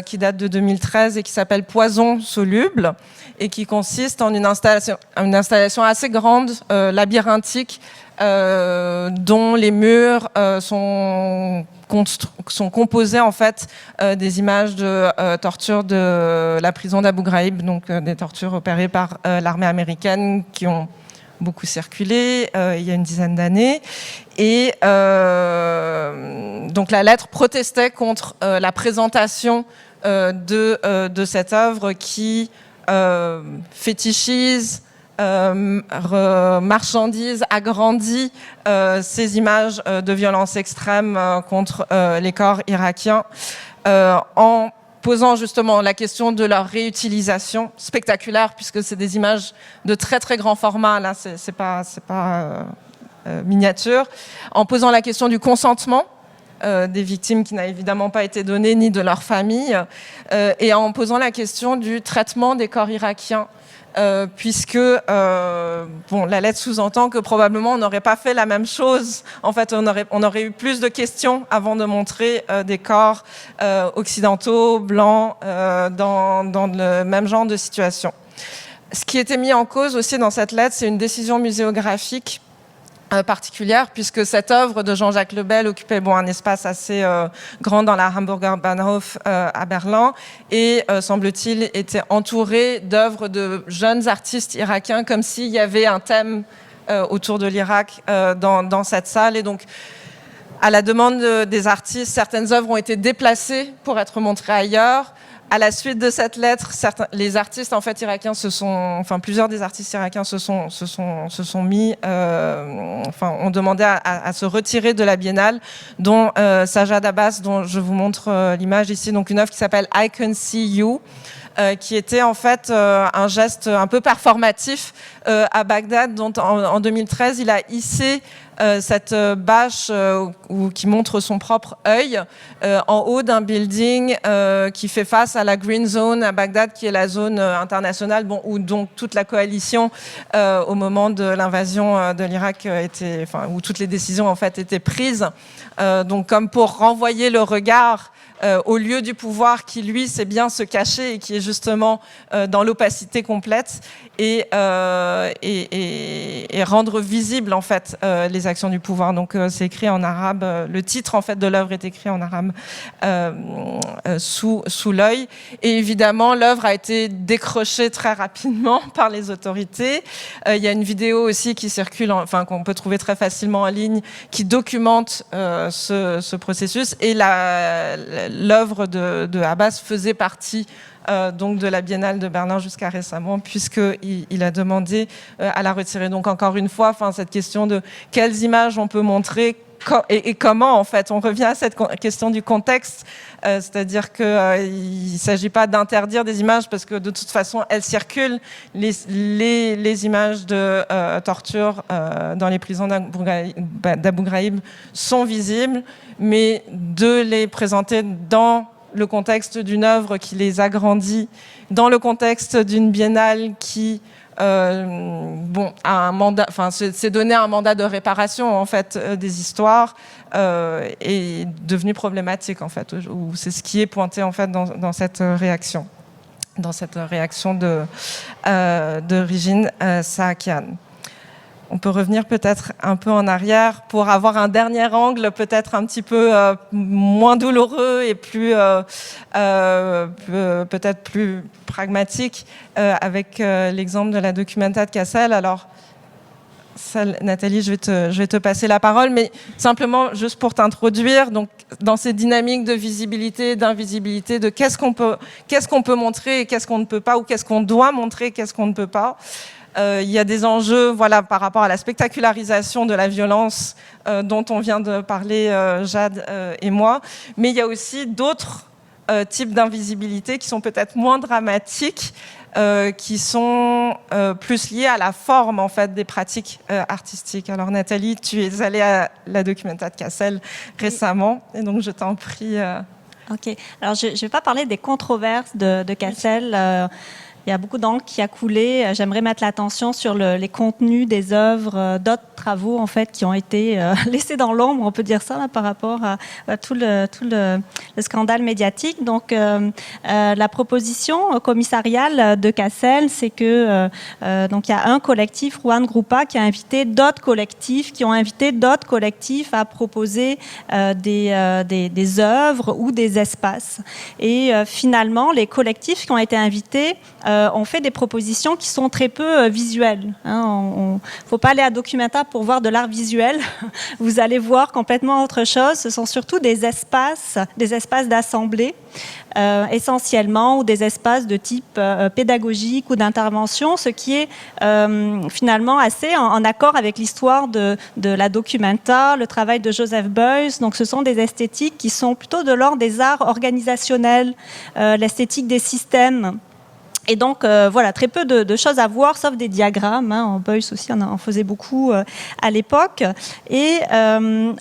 qui date de 2013 et qui s'appelle Poison soluble, et qui consiste en une installation assez grande, labyrinthique, dont les murs sont composés en fait des images de torture de la prison d'Abu Ghraib, donc des tortures opérées par l'armée américaine qui ont beaucoup circulé il y a une dizaine d'années. Et donc la lettre protestait contre la présentation de cette œuvre qui fétichise, marchandise, agrandit ces images de violence extrême contre les corps irakiens en posant justement la question de leur réutilisation spectaculaire, puisque c'est des images de très très grand format, là c'est pas miniature, en posant la question du consentement des victimes qui n'a évidemment pas été donné, ni de leur famille, et en posant la question du traitement des corps irakiens. Puisque la lettre sous-entend que probablement on n'aurait pas fait la même chose. En fait, on aurait eu plus de questions avant de montrer des corps occidentaux, blancs, dans le même genre de situation. Ce qui était mis en cause aussi dans cette lettre, c'est une décision muséographique particulière, puisque cette œuvre de Jean-Jacques Lebel occupait un espace assez grand dans la Hamburger Bahnhof à Berlin et, semble-t-il, était entourée d'œuvres de jeunes artistes irakiens, comme s'il y avait un thème autour de l'Irak dans cette salle. Et donc, à la demande des artistes, certaines œuvres ont été déplacées pour être montrées ailleurs. À la suite de cette lettre, les artistes en fait irakiens plusieurs des artistes irakiens se sont mis, ont demandé à se retirer de la biennale, dont Sajad Abbas, dont je vous montre l'image ici, donc une œuvre qui s'appelle I Can See You, qui était en fait un geste un peu performatif à Bagdad, dont en 2013 il a hissé cette bâche qui montre son propre œil en haut d'un building qui fait face à la Green Zone à Bagdad, qui est la zone internationale où donc toute la coalition au moment de l'invasion de l'Irak où toutes les décisions en fait étaient prises, donc comme pour renvoyer le regard au lieu du pouvoir qui, lui, sait bien se cacher et qui est justement dans l'opacité complète et rendre visible en fait les actions du pouvoir. Donc c'est écrit en arabe. Le titre en fait de l'œuvre est écrit en arabe sous l'œil. Et évidemment, l'œuvre a été décrochée très rapidement par les autorités. Il y a une vidéo aussi qui circule, qu'on peut trouver très facilement en ligne, qui documente ce processus. Et l'œuvre de Abbas faisait partie donc de la Biennale de Berlin jusqu'à récemment, puisqu'il a demandé à la retirer. Donc encore une fois, cette question de quelles images on peut montrer et comment, en fait, on revient à cette question du contexte, c'est-à-dire qu'il ne s'agit pas d'interdire des images parce que de toute façon, elles circulent. Les images de torture dans les prisons d'Abu Ghraib sont visibles, mais de les présenter dans le contexte d'une œuvre qui les agrandit, dans le contexte d'une biennale qui a un mandat, s'est donné un mandat de réparation en fait des histoires, est devenu problématique en fait. C'est ce qui est pointé en fait dans cette réaction, de Regine Saakian. On peut revenir peut-être un peu en arrière pour avoir un dernier angle peut-être un petit peu moins douloureux et peut-être plus pragmatique avec l'exemple de la Documenta de Kassel. Alors, Nathalie, je vais te passer la parole, mais simplement juste pour t'introduire, donc dans ces dynamiques de visibilité, d'invisibilité, de qu'est-ce qu'on peut montrer et qu'est-ce qu'on ne peut pas, ou qu'est-ce qu'on doit montrer et qu'est-ce qu'on ne peut pas. Il y a des enjeux par rapport à la spectacularisation de la violence dont on vient de parler, Jade et moi, mais il y a aussi d'autres types d'invisibilité qui sont peut-être moins dramatiques, qui sont plus liés à la forme en fait des pratiques artistiques. Alors Nathalie, tu es allée à la Documenta de Kassel récemment, et donc je t'en prie. Ok. Alors je ne vais pas parler des controverses de Kassel. Il y a beaucoup d'encre qui a coulé. J'aimerais mettre l'attention sur les contenus des œuvres, d'autres travaux en fait qui ont été laissés dans l'ombre, on peut dire ça, là, par rapport à tout le scandale médiatique. Donc, la proposition commissariale de Kassel, c'est que donc il y a un collectif, Ruan Grupa, qui a invité d'autres collectifs, à proposer des œuvres ou des espaces. Et finalement, les collectifs qui ont été invités ont fait des propositions qui sont très peu visuelles. Il ne faut pas aller à Documenta pour voir de l'art visuel. Vous allez voir complètement autre chose. Ce sont surtout des espaces d'assemblée, essentiellement, ou des espaces de type pédagogique ou d'intervention, ce qui est finalement assez en accord avec l'histoire de la Documenta, le travail de Joseph Beuys. Donc, ce sont des esthétiques qui sont plutôt de l'ordre des arts organisationnels, l'esthétique des systèmes. Et donc, voilà, très peu de choses à voir, sauf des diagrammes. En Beuys aussi, on en faisait beaucoup à l'époque. Et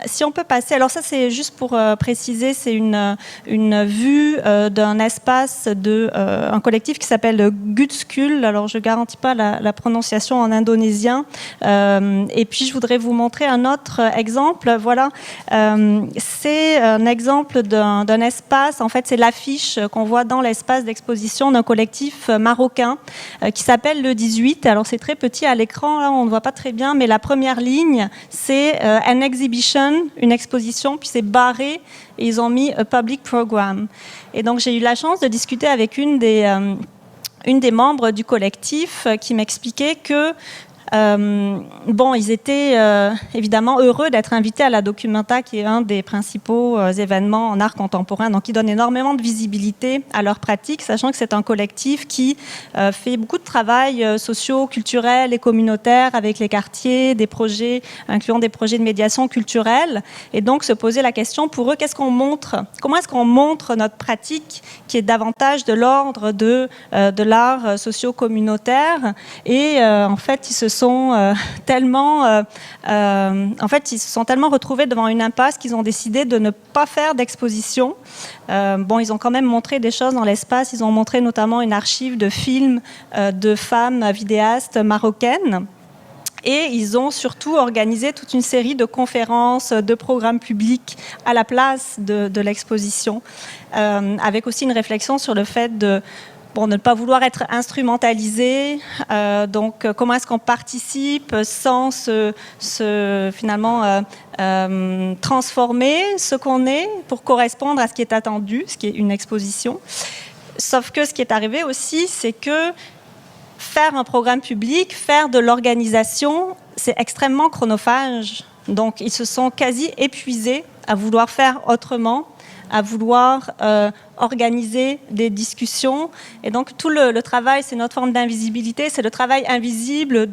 si on peut passer... Alors ça, c'est juste pour préciser, c'est une vue d'un espace un collectif qui s'appelle Gutskul. Alors, je ne garantis pas la prononciation en indonésien. Et puis, je voudrais vous montrer un autre exemple. Voilà, c'est un exemple d'un espace. En fait, c'est l'affiche qu'on voit dans l'espace d'exposition d'un collectif marocain qui s'appelle le 18. Alors c'est très petit à l'écran, là on ne voit pas très bien, mais la première ligne c'est an exhibition, une exposition, puis c'est barré et ils ont mis a public program. Et donc j'ai eu la chance de discuter avec une des membres du collectif qui m'expliquait que ils étaient évidemment heureux d'être invités à la Documenta, qui est un des principaux événements en art contemporain, donc qui donne énormément de visibilité à leur pratique, sachant que c'est un collectif qui fait beaucoup de travail socio-culturel et communautaire avec les quartiers, des projets, incluant des projets de médiation culturelle, et donc se poser la question pour eux, qu'est-ce qu'on montre? Comment est-ce qu'on montre notre pratique qui est davantage de l'ordre de l'art socio-communautaire? Et en fait, ils se sont tellement retrouvés devant une impasse qu'ils ont décidé de ne pas faire d'exposition. Ils ont quand même montré des choses dans l'espace. Ils ont montré notamment une archive de films de femmes vidéastes marocaines. Et ils ont surtout organisé toute une série de conférences, de programmes publics à la place de l'exposition, avec aussi une réflexion sur le fait de ne pas vouloir être instrumentalisé. Donc, comment est-ce qu'on participe sans finalement transformer ce qu'on est pour correspondre à ce qui est attendu, ce qui est une exposition. Sauf que ce qui est arrivé aussi, c'est que faire un programme public, faire de l'organisation, c'est extrêmement chronophage. Donc, ils se sont quasi épuisés à vouloir faire autrement, à vouloir organiser des discussions. Et donc, tout le travail, c'est notre forme d'invisibilité, c'est le travail invisible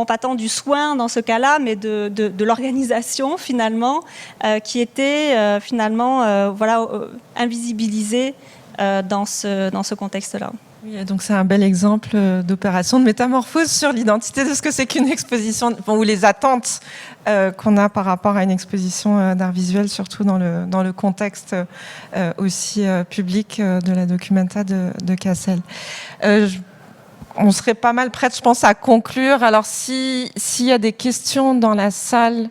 pas tant du soin dans ce cas-là, mais de l'organisation, finalement, qui était invisibilisée dans ce contexte-là. Oui, donc c'est un bel exemple d'opération de métamorphose sur l'identité de ce que c'est qu'une exposition, ou les attentes qu'on a par rapport à une exposition d'art visuel, surtout dans le contexte aussi public de la Documenta de Cassel. On serait pas mal prête, je pense, à conclure. Alors, s'il y a des questions dans la salle...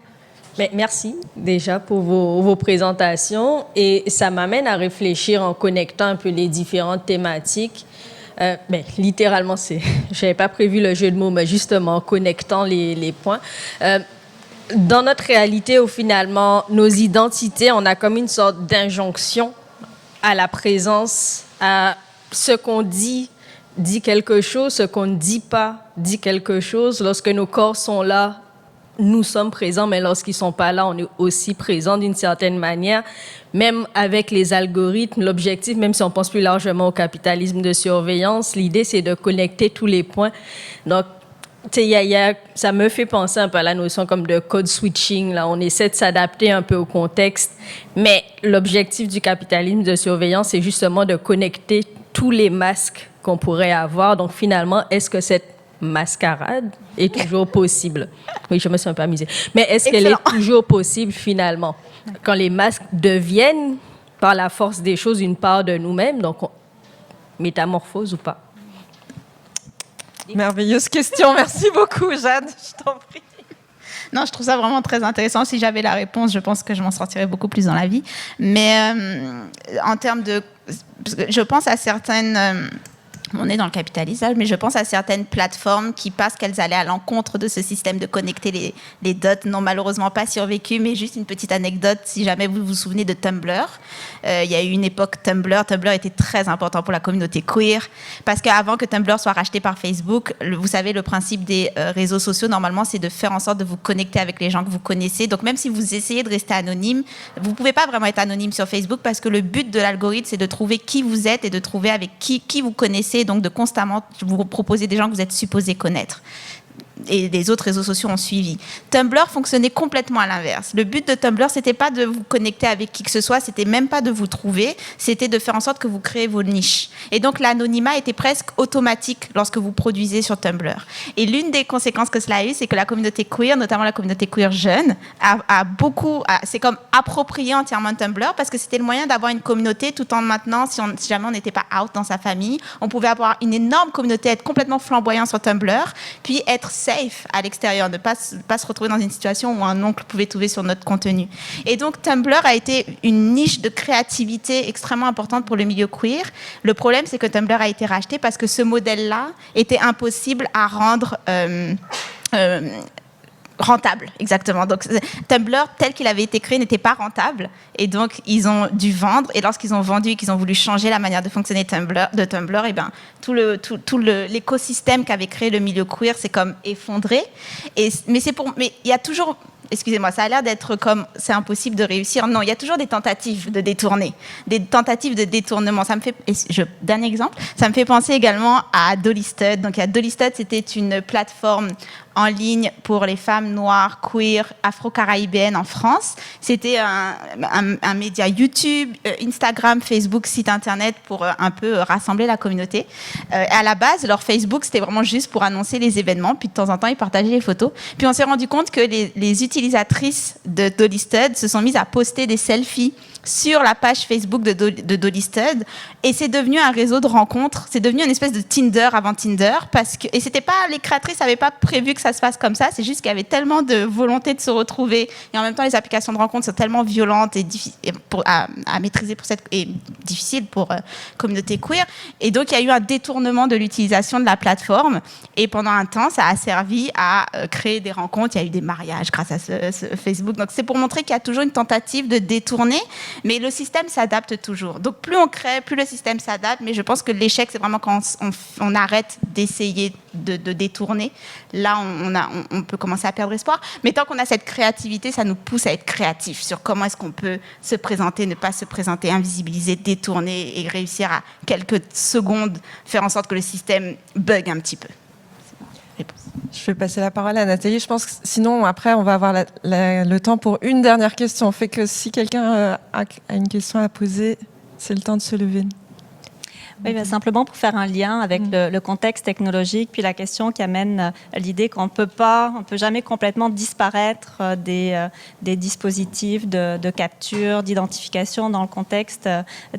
Merci déjà pour vos présentations, et ça m'amène à réfléchir en connectant un peu les différentes thématiques. Littéralement, je n'avais pas prévu le jeu de mots, mais justement, en connectant les points. Dans notre réalité, finalement, nos identités, on a comme une sorte d'injonction à la présence, à ce qu'on dit quelque chose, ce qu'on ne dit pas dit quelque chose. Lorsque nos corps sont là, nous sommes présents, mais lorsqu'ils ne sont pas là, on est aussi présents d'une certaine manière. Même avec les algorithmes, l'objectif, même si on pense plus largement au capitalisme de surveillance, l'idée, c'est de connecter tous les points. Donc, ça me fait penser un peu à la notion comme de code switching. Là, on essaie de s'adapter un peu au contexte, mais l'objectif du capitalisme de surveillance, c'est justement de connecter tous les masques qu'on pourrait avoir. Donc, finalement, est-ce que cette mascarade est toujours possible? Oui, je me suis un peu amusée. Mais est-ce qu'elle est toujours possible, finalement, quand les masques deviennent, par la force des choses, une part de nous-mêmes? Donc, métamorphose ou pas? Merveilleuse question. Merci beaucoup, Jeanne. Je t'en prie. Non, je trouve ça vraiment très intéressant. Si j'avais la réponse, je pense que je m'en sortirais beaucoup plus dans la vie. Mais en termes de... Je pense à certaines... on est dans le capitalisme, mais je pense à certaines plateformes qui, parce qu'elles allaient à l'encontre de ce système de connecter les dots, n'ont malheureusement pas survécu. Mais juste une petite anecdote, si jamais vous vous souvenez de Tumblr, il y a eu une époque Tumblr était très important pour la communauté queer, parce qu'avant que Tumblr soit racheté par Facebook, vous savez, le principe des réseaux sociaux, normalement, c'est de faire en sorte de vous connecter avec les gens que vous connaissez. Donc même si vous essayez de rester anonyme, vous ne pouvez pas vraiment être anonyme sur Facebook, parce que le but de l'algorithme, c'est de trouver qui vous êtes et de trouver avec qui vous connaissez, donc de constamment vous proposer des gens que vous êtes supposés connaître. et les autres réseaux sociaux ont suivi. Tumblr fonctionnait complètement à l'inverse. Le but de Tumblr, c'était pas de vous connecter avec qui que ce soit, c'était même pas de vous trouver, c'était de faire en sorte que vous créez vos niches. Et donc l'anonymat était presque automatique lorsque vous produisez sur Tumblr. Et l'une des conséquences que cela a eu, c'est que la communauté queer, notamment la communauté queer jeune, c'est comme approprié entièrement Tumblr parce que c'était le moyen d'avoir une communauté tout en maintenant, si jamais on n'était pas out dans sa famille, on pouvait avoir une énorme communauté, être complètement flamboyant sur Tumblr, puis être safe à l'extérieur, ne pas se retrouver dans une situation où un oncle pouvait trouver sur notre contenu. Et donc Tumblr a été une niche de créativité extrêmement importante pour le milieu queer. Le problème, c'est que Tumblr a été racheté parce que ce modèle-là était impossible à rendre rentable, exactement. Donc Tumblr, tel qu'il avait été créé, n'était pas rentable. Et donc, ils ont dû vendre. Et lorsqu'ils ont vendu et qu'ils ont voulu changer la manière de fonctionner de Tumblr, et ben, tout l'écosystème qu'avait créé le milieu queer s'est comme effondré. Mais il y a toujours... Excusez-moi, ça a l'air d'être comme c'est impossible de réussir. Non, il y a toujours des tentatives de détourner, des tentatives de détournement. Dernier exemple, ça me fait penser également à Dolystud. Donc, Dolystud, c'était une plateforme en ligne pour les femmes noires, queer, afro-caribéennes en France. C'était un média YouTube, Instagram, Facebook, site internet pour un peu rassembler la communauté. À la base, leur Facebook, c'était vraiment juste pour annoncer les événements, puis de temps en temps, ils partageaient les photos. Puis on s'est rendu compte que les utilisatrices de Dolystud se sont mises à poster des selfies sur la page Facebook de Dolystud, et c'est devenu un réseau de rencontres, c'est devenu une espèce de Tinder avant Tinder, et c'était pas, les créatrices n'avaient pas prévu que ça se passe comme ça, c'est juste qu'il y avait tellement de volonté de se retrouver, et en même temps les applications de rencontres sont tellement violentes et difficiles à maîtriser et difficiles pour communauté queer, et donc il y a eu un détournement de l'utilisation de la plateforme, et pendant un temps ça a servi à créer des rencontres, il y a eu des mariages grâce à ce Facebook, donc c'est pour montrer qu'il y a toujours une tentative de détourner. Mais le système s'adapte toujours. Donc plus on crée, plus le système s'adapte. Mais je pense que l'échec, c'est vraiment quand on arrête d'essayer de détourner. Là, on peut commencer à perdre espoir. Mais tant qu'on a cette créativité, ça nous pousse à être créatifs sur comment est-ce qu'on peut se présenter, ne pas se présenter, invisibiliser, détourner et réussir à quelques secondes faire en sorte que le système bug un petit peu. Je vais passer la parole à Nathalie. Je pense que sinon, après, on va avoir le temps pour une dernière question. Fait que si quelqu'un a une question à poser, c'est le temps de se lever. Oui, ben simplement pour faire un lien avec le contexte technologique, puis la question qui amène l'idée qu'on ne peut jamais complètement disparaître des dispositifs de capture, d'identification dans le contexte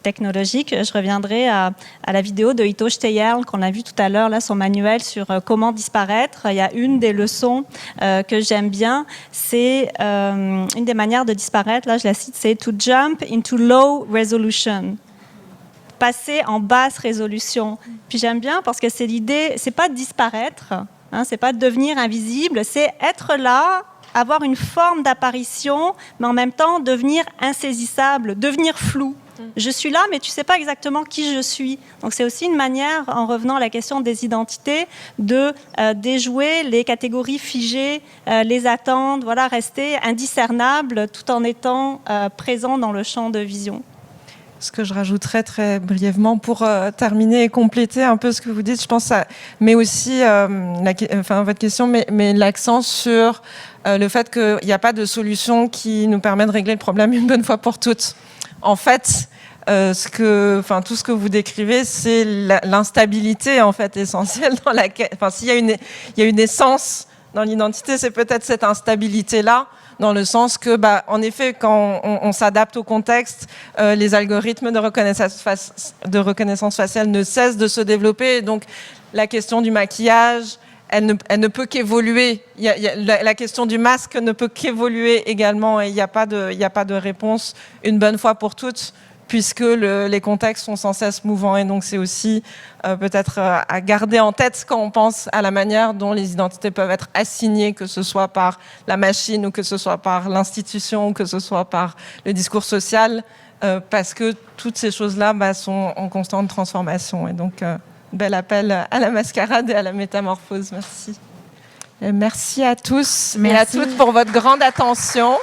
technologique. Je reviendrai à la vidéo de Ito Steyerl qu'on a vue tout à l'heure, là, son manuel sur comment disparaître. Il y a une des leçons que j'aime bien, c'est une des manières de disparaître, là je la cite, c'est « to jump into low resolution ». Passer en basse résolution. Puis j'aime bien parce que c'est l'idée, c'est pas de disparaître, c'est pas de devenir invisible, c'est être là, avoir une forme d'apparition, mais en même temps devenir insaisissable, devenir flou. Je suis là, mais tu sais pas exactement qui je suis. Donc c'est aussi une manière, en revenant à la question des identités, de déjouer les catégories figées, les attentes, voilà, rester indiscernable tout en étant présent dans le champ de vision. Ce que je rajouterais très brièvement pour terminer et compléter un peu ce que vous dites, je pense, mais aussi votre question, mais l'accent sur le fait qu'il n'y a pas de solution qui nous permet de régler le problème une bonne fois pour toutes. En fait, tout ce que vous décrivez, c'est l'instabilité en fait essentielle dans laquelle, s'il y a une essence dans l'identité, c'est peut-être cette instabilité-là. Dans le sens que, en effet, quand on s'adapte au contexte, les algorithmes de reconnaissance faciale ne cessent de se développer. Et donc, la question du maquillage, elle ne peut qu'évoluer. La question du masque ne peut qu'évoluer également. Et il n'y a pas de réponse une bonne fois pour toutes, puisque les contextes sont sans cesse mouvants. Et donc, c'est aussi peut-être à garder en tête quand on pense à la manière dont les identités peuvent être assignées, que ce soit par la machine ou que ce soit par l'institution ou que ce soit par le discours social, parce que toutes ces choses-là sont en constante transformation. Et donc, bel appel à la mascarade et à la métamorphose. Merci. Et merci à tous et à toutes pour votre grande attention.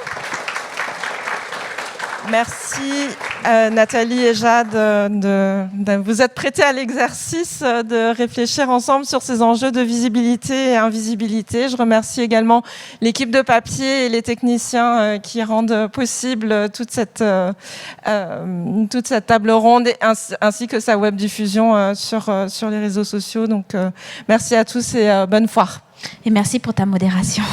Merci Nathalie et Jade de vous être prêtés à l'exercice de réfléchir ensemble sur ces enjeux de visibilité et invisibilité. Je remercie également l'équipe de papier et les techniciens qui rendent possible toute cette table ronde ainsi que sa web diffusion sur les réseaux sociaux. Donc merci à tous et bonne foire. Et merci pour ta modération.